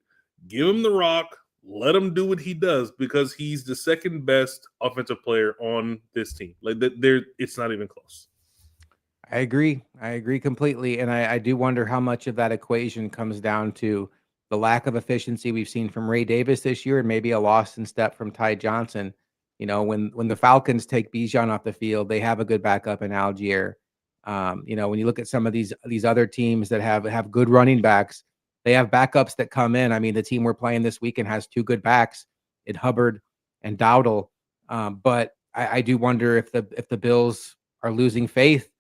Give him the rock. Let him do what he does, because he's the second best offensive player on this team. Like it's not even close. I agree completely. And I do wonder how much of that equation comes down to the lack of efficiency we've seen from Ray Davis this year, and maybe a lost in step from Ty Johnson. When the Falcons take Bijan off the field, they have a good backup in Algier. When you look at some of these other teams that have good running backs, they have backups that come in. I mean, the team we're playing this weekend has 2 good backs in Hubbard and Dowdle. But I do wonder if the Bills are losing faith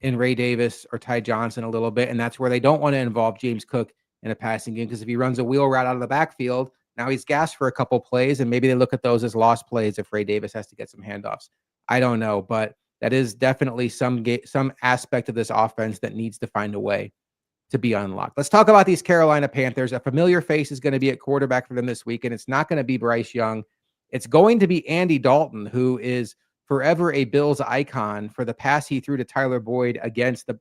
in Ray Davis or Ty Johnson a little bit, and that's where they don't want to involve James Cook in a passing game, because if he runs a wheel route out of the backfield, now he's gassed for a couple plays, and maybe they look at those as lost plays if Ray Davis has to get some handoffs. I don't know, but that is definitely some aspect of this offense that needs to find a way to be unlocked. Let's talk about these Carolina Panthers. A familiar face is going to be at quarterback for them this week, and it's not going to be Bryce Young. It's going to be Andy Dalton, who is forever a Bills icon for the pass he threw to Tyler Boyd against the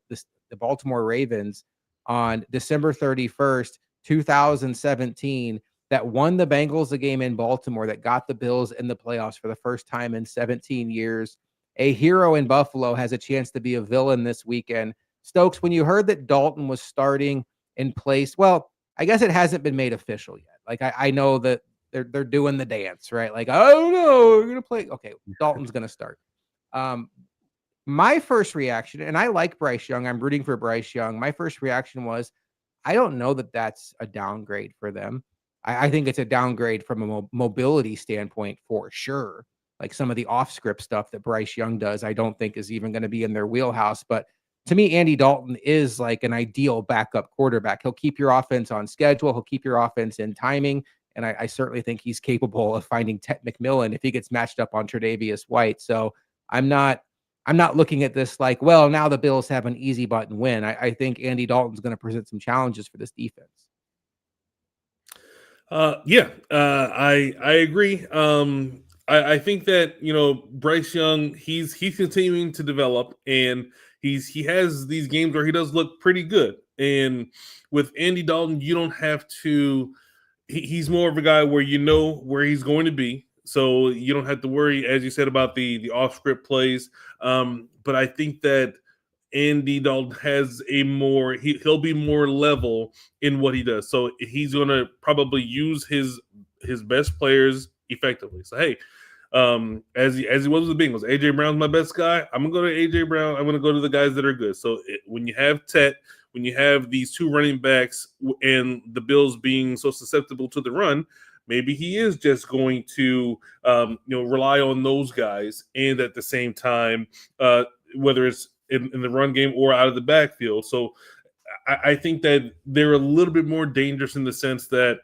Baltimore Ravens on December 31st, 2017, that won the Bengals a game in Baltimore, that got the Bills in the playoffs for the first time in 17 years. A hero in Buffalo has a chance to be a villain this weekend. Stokes, when you heard that Dalton was starting in place, well, I guess it hasn't been made official yet. Like I know that they're doing the dance, right? Like, oh no, we're gonna play. Okay, Dalton's gonna start. My first reaction, and I like Bryce Young, I'm rooting for Bryce Young. My first reaction was, I don't know that that's a downgrade for them. I think it's a downgrade from a mobility standpoint for sure. Like some of the off-script stuff that Bryce Young does, I don't think is even going to be in their wheelhouse. But to me, Andy Dalton is like an ideal backup quarterback. He'll keep your offense on schedule. He'll keep your offense in timing. And I certainly think he's capable of finding Ted McMillan if he gets matched up on Tre'Davious White. So I'm not looking at this like, well, now the Bills have an easy button win. I think Andy Dalton's going to present some challenges for this defense. I agree. I think that Bryce Young, he's continuing to develop, and he has these games where he does look pretty good. And with Andy Dalton, you don't have to. He's more of a guy where you know where he's going to be, so you don't have to worry, as you said, about the off script plays. But I think that Andy Dalton has he'll be more level in what he does. So he's going to probably use his best players effectively. So, hey, as he was with the Bengals, AJ Brown's my best guy. I'm going to go to AJ Brown. I'm going to go to the guys that are good. So when you have Tet, when you have these 2 running backs and the Bills being so susceptible to the run, maybe he is just going to rely on those guys, and at the same time, whether it's in the run game or out of the backfield. So I think that they're a little bit more dangerous in the sense that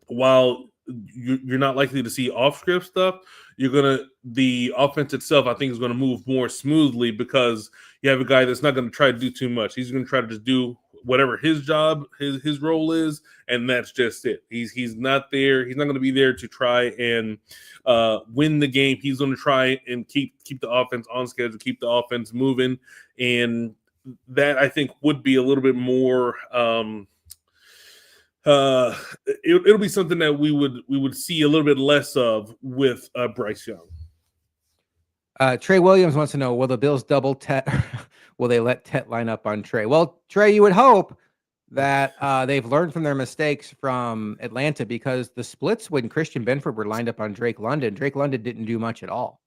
while you're not likely to see off script stuff. The offense itself, I think, is going to move more smoothly because you have a guy that's not going to try to do too much. He's going to try to just do whatever his job, his role is, and that's just it. He's not there. He's not going to be there to try and win the game. He's going to try and keep the offense on schedule, keep the offense moving, and that I think would be a little bit more. It'll be something that we would see a little bit less of with Bryce Young. Trey Williams wants to know, will the Bills double Tet? Will they let Tet line up on Trey? Well, Trey, you would hope that they've learned from their mistakes from Atlanta, because the splits when Christian Benford were lined up on Drake London didn't do much at all.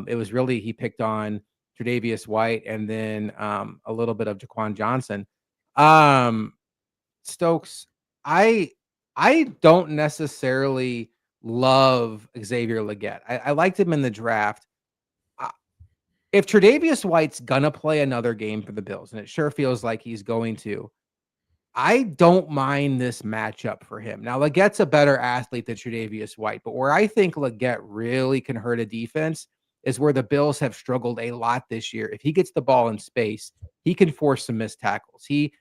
It was really, he picked on Tre'Davious White and then a little bit of Jaquan Johnson. Stokes, I don't necessarily love Xavier Legette. I liked him in the draft. If Tre'Davious White's gonna play another game for the Bills, and it sure feels like he's going to, I don't mind this matchup for him. Now, Legette's a better athlete than Tre'Davious White, but where I think Legette really can hurt a defense is where the Bills have struggled a lot this year. If he gets the ball in space, he can force some missed tackles. He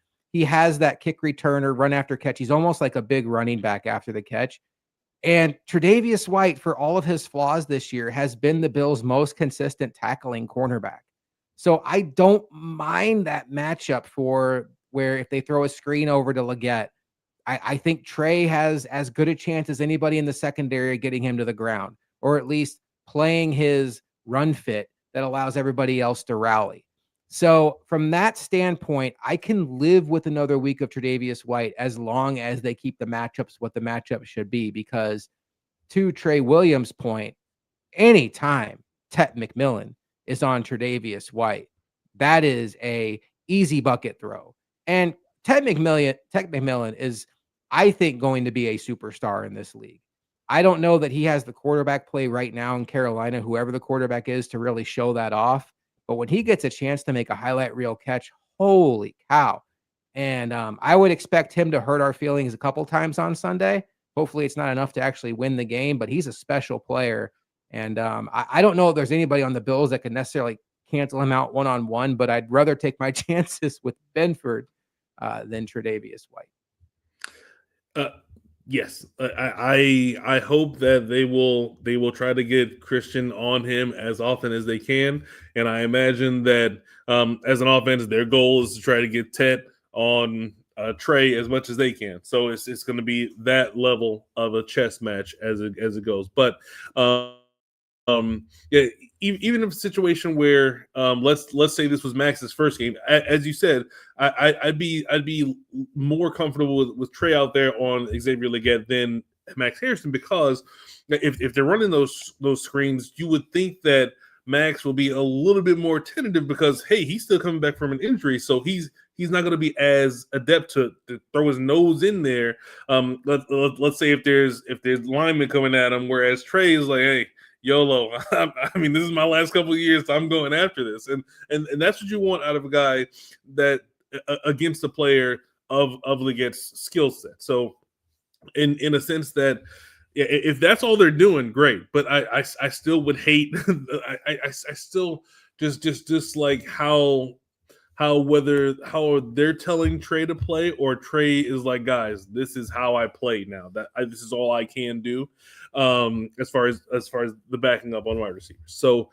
has that kick returner, run after catch. He's almost like a big running back after the catch. And Tre'Davious White, for all of his flaws this year, has been the Bills' most consistent tackling cornerback. So I don't mind that matchup for where if they throw a screen over to Legette, I think Trey has as good a chance as anybody in the secondary getting him to the ground, or at least playing his run fit that allows everybody else to rally. So from that standpoint, I can live with another week of Tre'Davious White as long as they keep the matchups what the matchup should be, because to Trey Williams' point, anytime Tet McMillan is on Tre'Davious White, that is a easy bucket throw. And Tet McMillan is, I think, going to be a superstar in this league. I don't know that he has the quarterback play right now in Carolina, whoever the quarterback is, to really show that off. But when he gets a chance to make a highlight reel catch, holy cow. And I would expect him to hurt our feelings a couple times on Sunday. Hopefully it's not enough to actually win the game, but he's a special player. And I don't know if there's anybody on the Bills that can necessarily cancel him out one-on-one, but I'd rather take my chances with Benford than Tre'Davious White. Yes, I hope that they will try to get Christian on him as often as they can, and I imagine that as an offense, their goal is to try to get Tet on Trey as much as they can. So it's going to be that level of a chess match as it goes. But yeah, even in a situation where let's say this was Max's first game, as you said, I'd be more comfortable with Trey out there on Xavier Legette than Max Harrison, because if they're running those screens, you would think that Max will be a little bit more tentative because, hey, he's still coming back from an injury, so he's not going to be as adept to throw his nose in there. Let's say if there's linemen coming at him, whereas Trey is like, hey, YOLO. I mean, this is my last couple of years, so I'm going after this, and that's what you want out of a guy that against a player of Legette's skill set. So, in a sense that, yeah, if that's all they're doing, great. But I still would hate. I still just like how they're telling Trey to play, or Trey is like, guys, this is how I play now. This is all I can do, as far as the backing up on wide receivers. So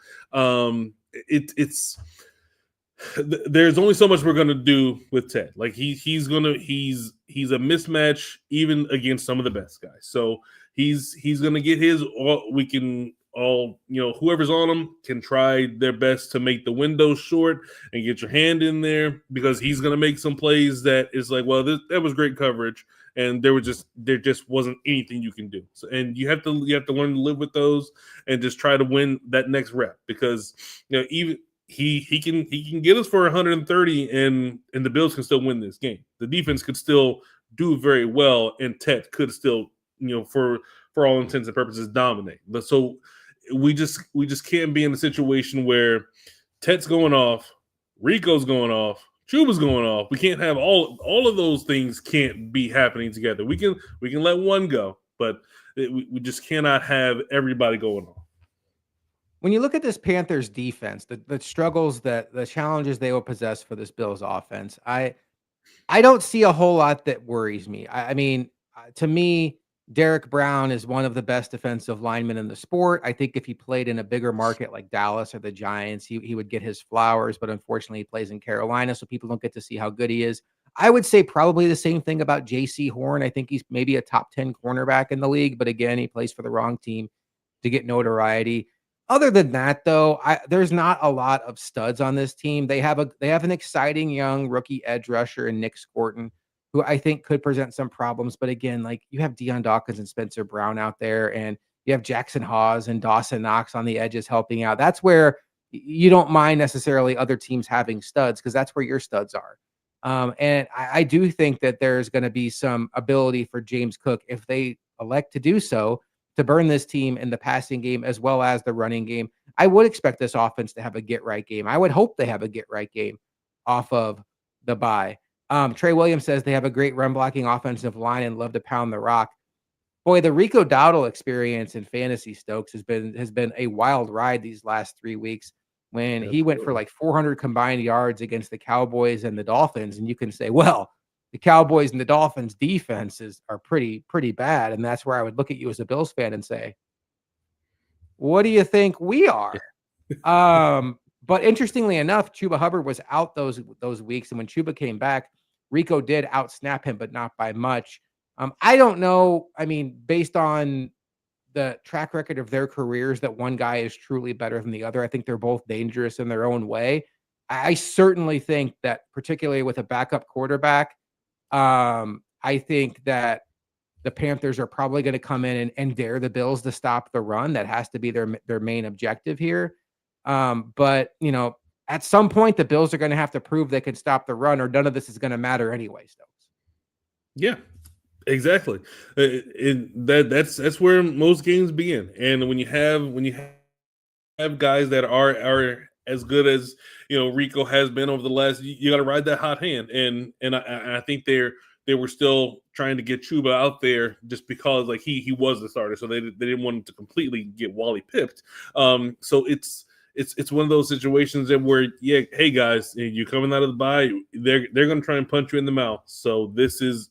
it's there's only so much we're gonna do with Ted. Like he's a mismatch even against some of the best guys. So he's gonna get his. We can all, whoever's on them can try their best to make the window short and get your hand in there, because he's going to make some plays that is like, well, that was great coverage, and there just wasn't anything you can do. So, and you have to learn to live with those and just try to win that next rep, because even he can get us for 130 and the Bills can still win this game. The defense could still do very well, and Tet could still, for all intents and purposes, dominate. But so we just can't be in a situation where Tet's going off, Rico's going off, Chuba's going off. We can't have all of those things can't be happening together. We can let one go, but We just cannot have everybody going on. When you look at this Panthers defense, the struggles the challenges they will possess for this Bills offense, I don't see a whole lot that worries me. I mean, to me, Derek Brown is one of the best defensive linemen in the sport. I think if he played in a bigger market like Dallas or the Giants, he would get his flowers, but unfortunately he plays in Carolina, so people don't get to see how good he is. I would say probably the same thing about JC Horn. I think he's maybe a top 10 cornerback in the league, but again, he plays for the wrong team to get notoriety. Other than that, though, there's not a lot of studs on this team. They have an exciting young rookie edge rusher in Nick Scorton, who I think could present some problems. But again, like you have Deion Dawkins and Spencer Brown out there, and you have Jackson Hawes and Dawson Knox on the edges helping out. That's where you don't mind necessarily other teams having studs because that's where your studs are. And I do think that there's going to be some ability for James Cook if they elect to do so to burn this team in the passing game as well as the running game. I would expect this offense to have a get right game. I would hope they have a get right game off of the bye. Trey Williams says they have a great run blocking offensive line and love to pound the rock. Boy, the Rico Dowdle experience in fantasy Stokes has been a wild ride these last 3 weeks when he went for like 400 combined yards against the Cowboys and the Dolphins. And you can say, well, the Cowboys and the Dolphins defenses are pretty bad. And that's where I would look at you as a Bills fan and say, what do you think we are? But interestingly enough, Chuba Hubbard was out those weeks. And when Chuba came back, Rico did outsnap him, but not by much. I don't know. I mean, based on the track record of their careers, that one guy is truly better than the other. I think they're both dangerous in their own way. I certainly think that, particularly with a backup quarterback, I think that the Panthers are probably going to come in and dare the Bills to stop the run. That has to be their main objective here. But you know, at some point, the Bills are going to have to prove they can stop the run, or none of this is going to matter anyway. Stokes. Yeah, exactly. That's where most games begin. And when you have guys that are as good as Rico has been over the last, you got to ride that hot hand. And I think they were still trying to get Chuba out there just because like he was the starter, so they didn't want him to completely get Wally pipped. So it's one of those situations that where hey guys, you coming out of the bye, they're going to try and punch you in the mouth. So this is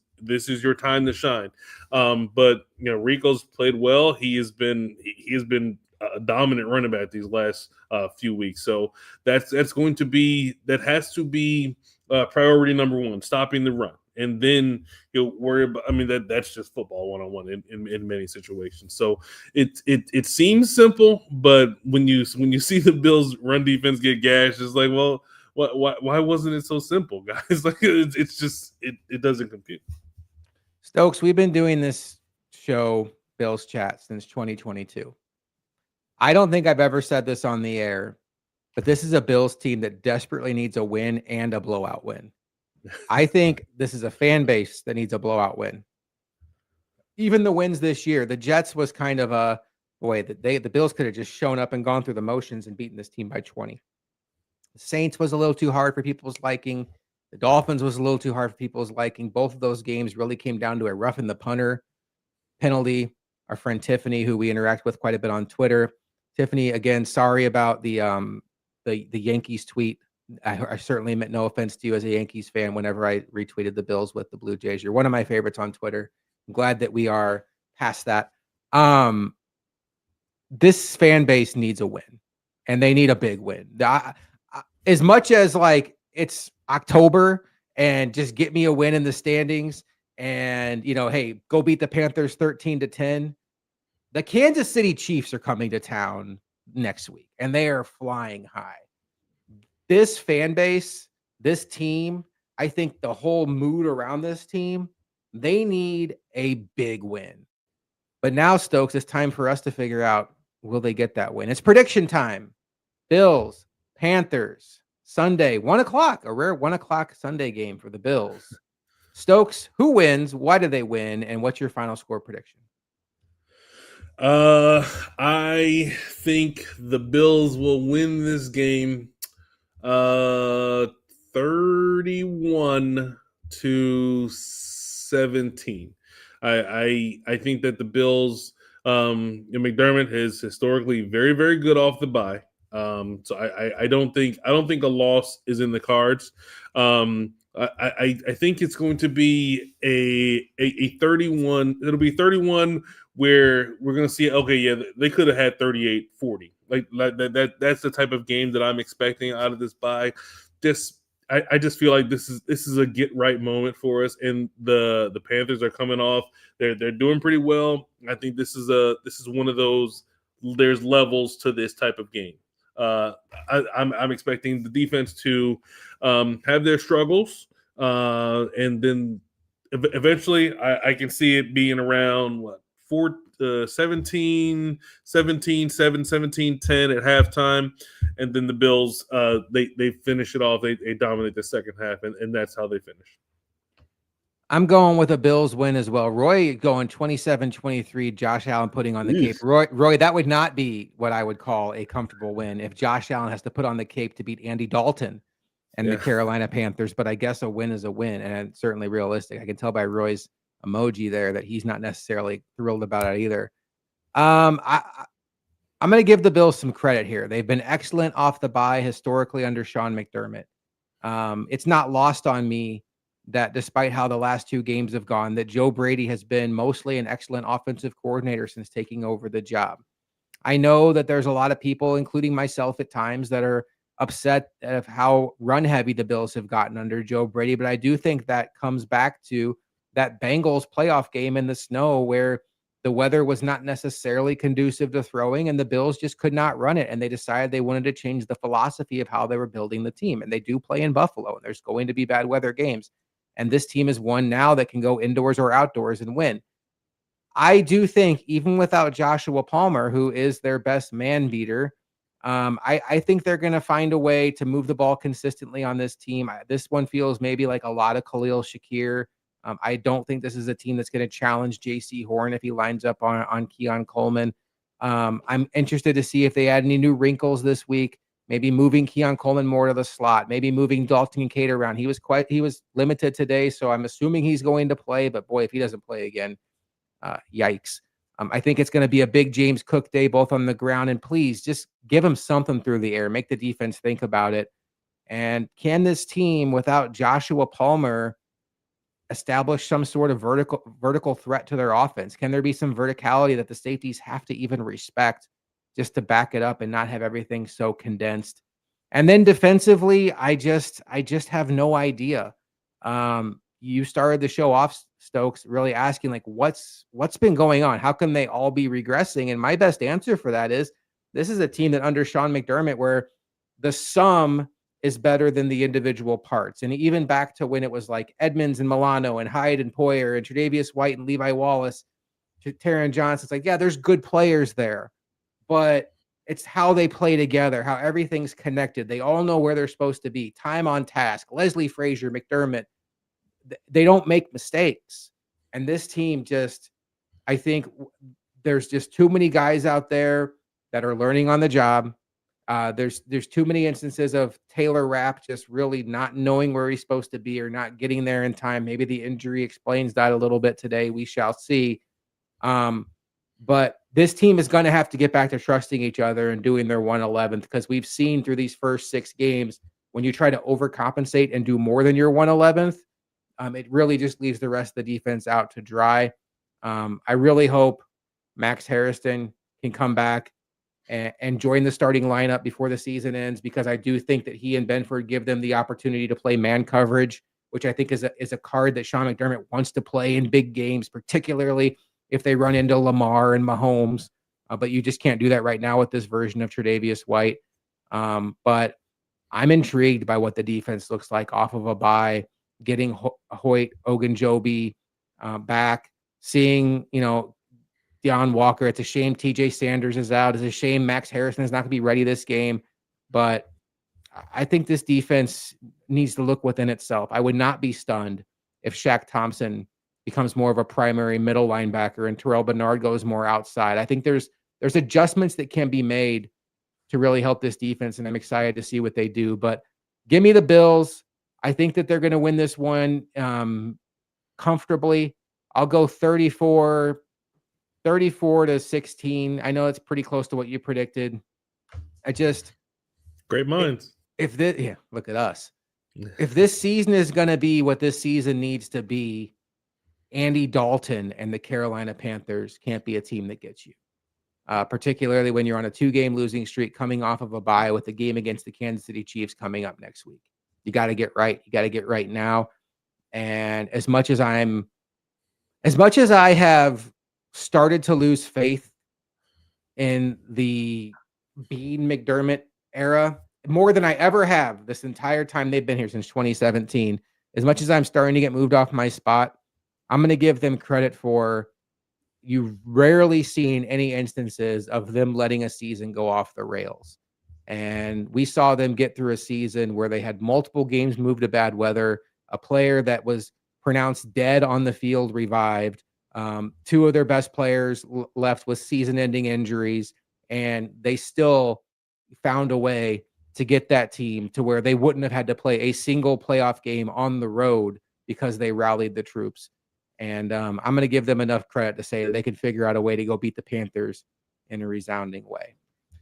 your time to shine. But Rico's played well. He has been a dominant running back these last few weeks. So that has to be priority number one, stopping the run. And then you'll worry about, I mean, that's just football 1-on-1 in many situations. So it seems simple, but when you see the Bills run defense get gashed, it's like, well, why wasn't it so simple, guys? Like it's just, it doesn't compute. Stokes, we've been doing this show, Bills Chat, since 2022. I don't think I've ever said this on the air, but this is a Bills team that desperately needs a win and a blowout win. I think this is a fan base that needs a blowout win. Even the wins this year, the Jets was kind of a boy that the Bills could have just shown up and gone through the motions and beaten this team by 20. The Saints was a little too hard for people's liking. The Dolphins was a little too hard for people's liking. Both of those games really came down to a roughing the punter penalty. Our friend Tiffany, who we interact with quite a bit on Twitter. Tiffany, again, sorry about the Yankees tweet. I certainly meant no offense to you as a Yankees fan whenever I retweeted the Bills with the Blue Jays. You're one of my favorites on Twitter. I'm glad that we are past that. This fan base needs a win, and they need a big win. As much as like it's October and just get me a win in the standings and, hey, go beat the Panthers 13-10. The Kansas City Chiefs are coming to town next week, and they are flying high. This fan base, this team, I think the whole mood around this team, they need a big win. But now, Stokes, it's time for us to figure out, will they get that win? It's prediction time. Bills, Panthers, Sunday, 1 o'clock, a rare 1 o'clock Sunday game for the Bills. Stokes, who wins? Why do they win? And what's your final score prediction? I think the Bills will win this game 31-17. I think that the Bills, McDermott is historically very, very good off the bye. So I don't think a loss is in the cards. I think it's going to be a 31. It'll be 31 where we're going to see, okay, yeah, they could have had 38-40. Like that's the type of game that I'm expecting out of this bye. Just I just feel like this is a get right moment for us, and the Panthers are coming off. They're doing pretty well. I think this is one of those. There's levels to this type of game. I'm expecting the defense to have their struggles, and then eventually I can see it being around 17, 7, 17, 10 at halftime. And then the Bills, they finish it off. They dominate the second half, and that's how they finish. I'm going with a Bills win as well. Roy going 27-23, Josh Allen putting on the cape. Roy, that would not be what I would call a comfortable win if Josh Allen has to put on the cape to beat Andy Dalton and the Carolina Panthers. But I guess a win is a win, and it's certainly realistic. I can tell by Roy's emoji there that he's not necessarily thrilled about it either. I'm going to give the Bills some credit here. They've been excellent off the bye historically under Sean McDermott. It's not lost on me that despite how the last two games have gone, that Joe Brady has been mostly an excellent offensive coordinator since taking over the job. I know that there's a lot of people, including myself at times, that are upset of how run heavy the Bills have gotten under Joe Brady. But I do think that comes back to that Bengals playoff game in the snow where the weather was not necessarily conducive to throwing and the Bills just could not run it. And they decided they wanted to change the philosophy of how they were building the team. And they do play in Buffalo, and there's going to be bad weather games. And this team is one now that can go indoors or outdoors and win. I do think even without Joshua Palmer, who is their best man beater, I think they're going to find a way to move the ball consistently on this team. This one feels maybe like a lot of Khalil Shakir. I don't think this is a team that's going to challenge J.C. Horn if he lines up on Keon Coleman. I'm interested to see if they add any new wrinkles this week. Maybe moving Keon Coleman more to the slot. Maybe moving Dalton Kincaid around. He was limited today, so I'm assuming he's going to play. But boy, if he doesn't play again, yikes. I think it's going to be a big James Cook day, both on the ground, and please just give him something through the air. Make the defense think about it. And can this team, without Joshua Palmer, establish some sort of vertical threat to their offense? Can there be some verticality that the safeties have to even respect just to back it up and not have everything so condensed? And then defensively, I just have no idea. You started the show off, Stokes, really asking like what's been going on? How can they all be regressing? And my best answer for that is this is a team that under Sean McDermott where the sum is better than the individual parts. And even back to when it was like Edmonds and Milano and Hyde and Poyer and Tre'Davious White and Levi Wallace, Taron Johnson, it's like, yeah, there's good players there, but it's how they play together, how everything's connected. They all know where they're supposed to be. Time on task. Leslie Frazier, McDermott, they don't make mistakes. And this team just, I think there's just too many guys out there that are learning on the job. There's too many instances of Taylor Rapp just really not knowing where he's supposed to be or not getting there in time. Maybe the injury explains that a little bit today. We shall see. But this team is going to have to get back to trusting each other and doing their 111th, because we've seen through these first 6 games, when you try to overcompensate and do more than your 111th, it really just leaves the rest of the defense out to dry. I really hope Max Harrison can come back and join the starting lineup before the season ends, because I do think that he and Benford give them the opportunity to play man coverage, which I think is a card that Sean McDermott wants to play in big games, particularly if they run into Lamar and Mahomes. But you just can't do that right now with this version of Tre'Davious White. But I'm intrigued by what the defense looks like off of a bye, getting Hoyt Ogunjobi back, seeing, Deion Walker. It's a shame TJ Sanders is out. It's a shame Max Harrison is not going to be ready this game. But I think this defense needs to look within itself. I would not be stunned if Shaq Thompson becomes more of a primary middle linebacker and Terrell Bernard goes more outside. I think there's adjustments that can be made to really help this defense, and I'm excited to see what they do. But give me the Bills. I think that they're going to win this one comfortably. I'll go 34-16. I know it's pretty close to what you predicted. Great minds. Look at us. If this season is going to be what this season needs to be, Andy Dalton and the Carolina Panthers can't be a team that gets you. Particularly when you're on a 2-game losing streak coming off of a bye with a game against the Kansas City Chiefs coming up next week. You got to get right. You got to get right now. And as much as I have started to lose faith in the Bean McDermott era, more than I ever have this entire time they've been here since 2017, as much as I'm starting to get moved off my spot, I'm going to give them credit for you've rarely seen any instances of them letting a season go off the rails. And we saw them get through a season where they had multiple games moved to bad weather, a player that was pronounced dead on the field revived, 2 of their best players left with season-ending injuries, and they still found a way to get that team to where they wouldn't have had to play a single playoff game on the road because they rallied the troops. And I'm going to give them enough credit to say that they could figure out a way to go beat the Panthers in a resounding way.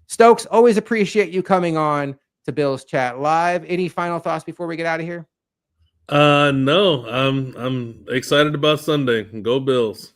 Stokes, always appreciate you coming on to Bills Chat Live. Any final thoughts before we get out of here? No, I'm excited about Sunday. Go Bills.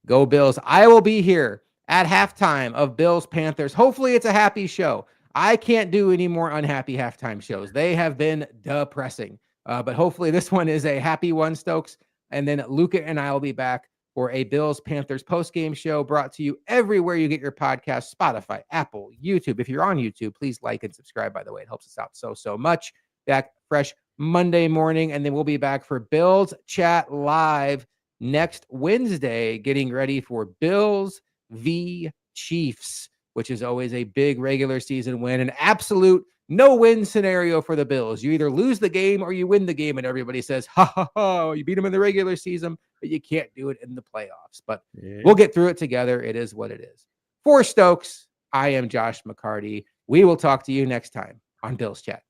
Go Bills. I will be here at halftime of Bills Panthers. Hopefully it's a happy show. I can't do any more unhappy halftime shows. They have been depressing. But hopefully this one is a happy one, Stokes. And then Luka and I will be back for a Bills Panthers post-game show brought to you everywhere you get your podcast, Spotify, Apple, YouTube. If you're on YouTube, please like and subscribe, by the way. It helps us out so much. Back fresh Monday morning, and then we'll be back for Bills Chat Live next Wednesday, getting ready for Bills v. Chiefs, which is always a big regular season win, an absolute no-win scenario for the Bills. You either lose the game or you win the game, and everybody says, ha, ha, ha, you beat them in the regular season, but you can't do it in the playoffs. But we'll get through it together. It is what it is. For Stokes, I am Josh McCarty. We will talk to you next time on Bills Chat.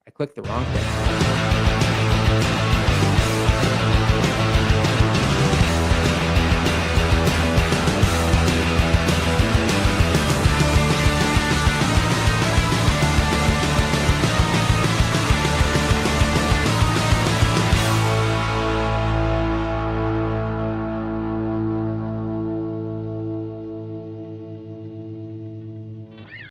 I clicked the wrong thing.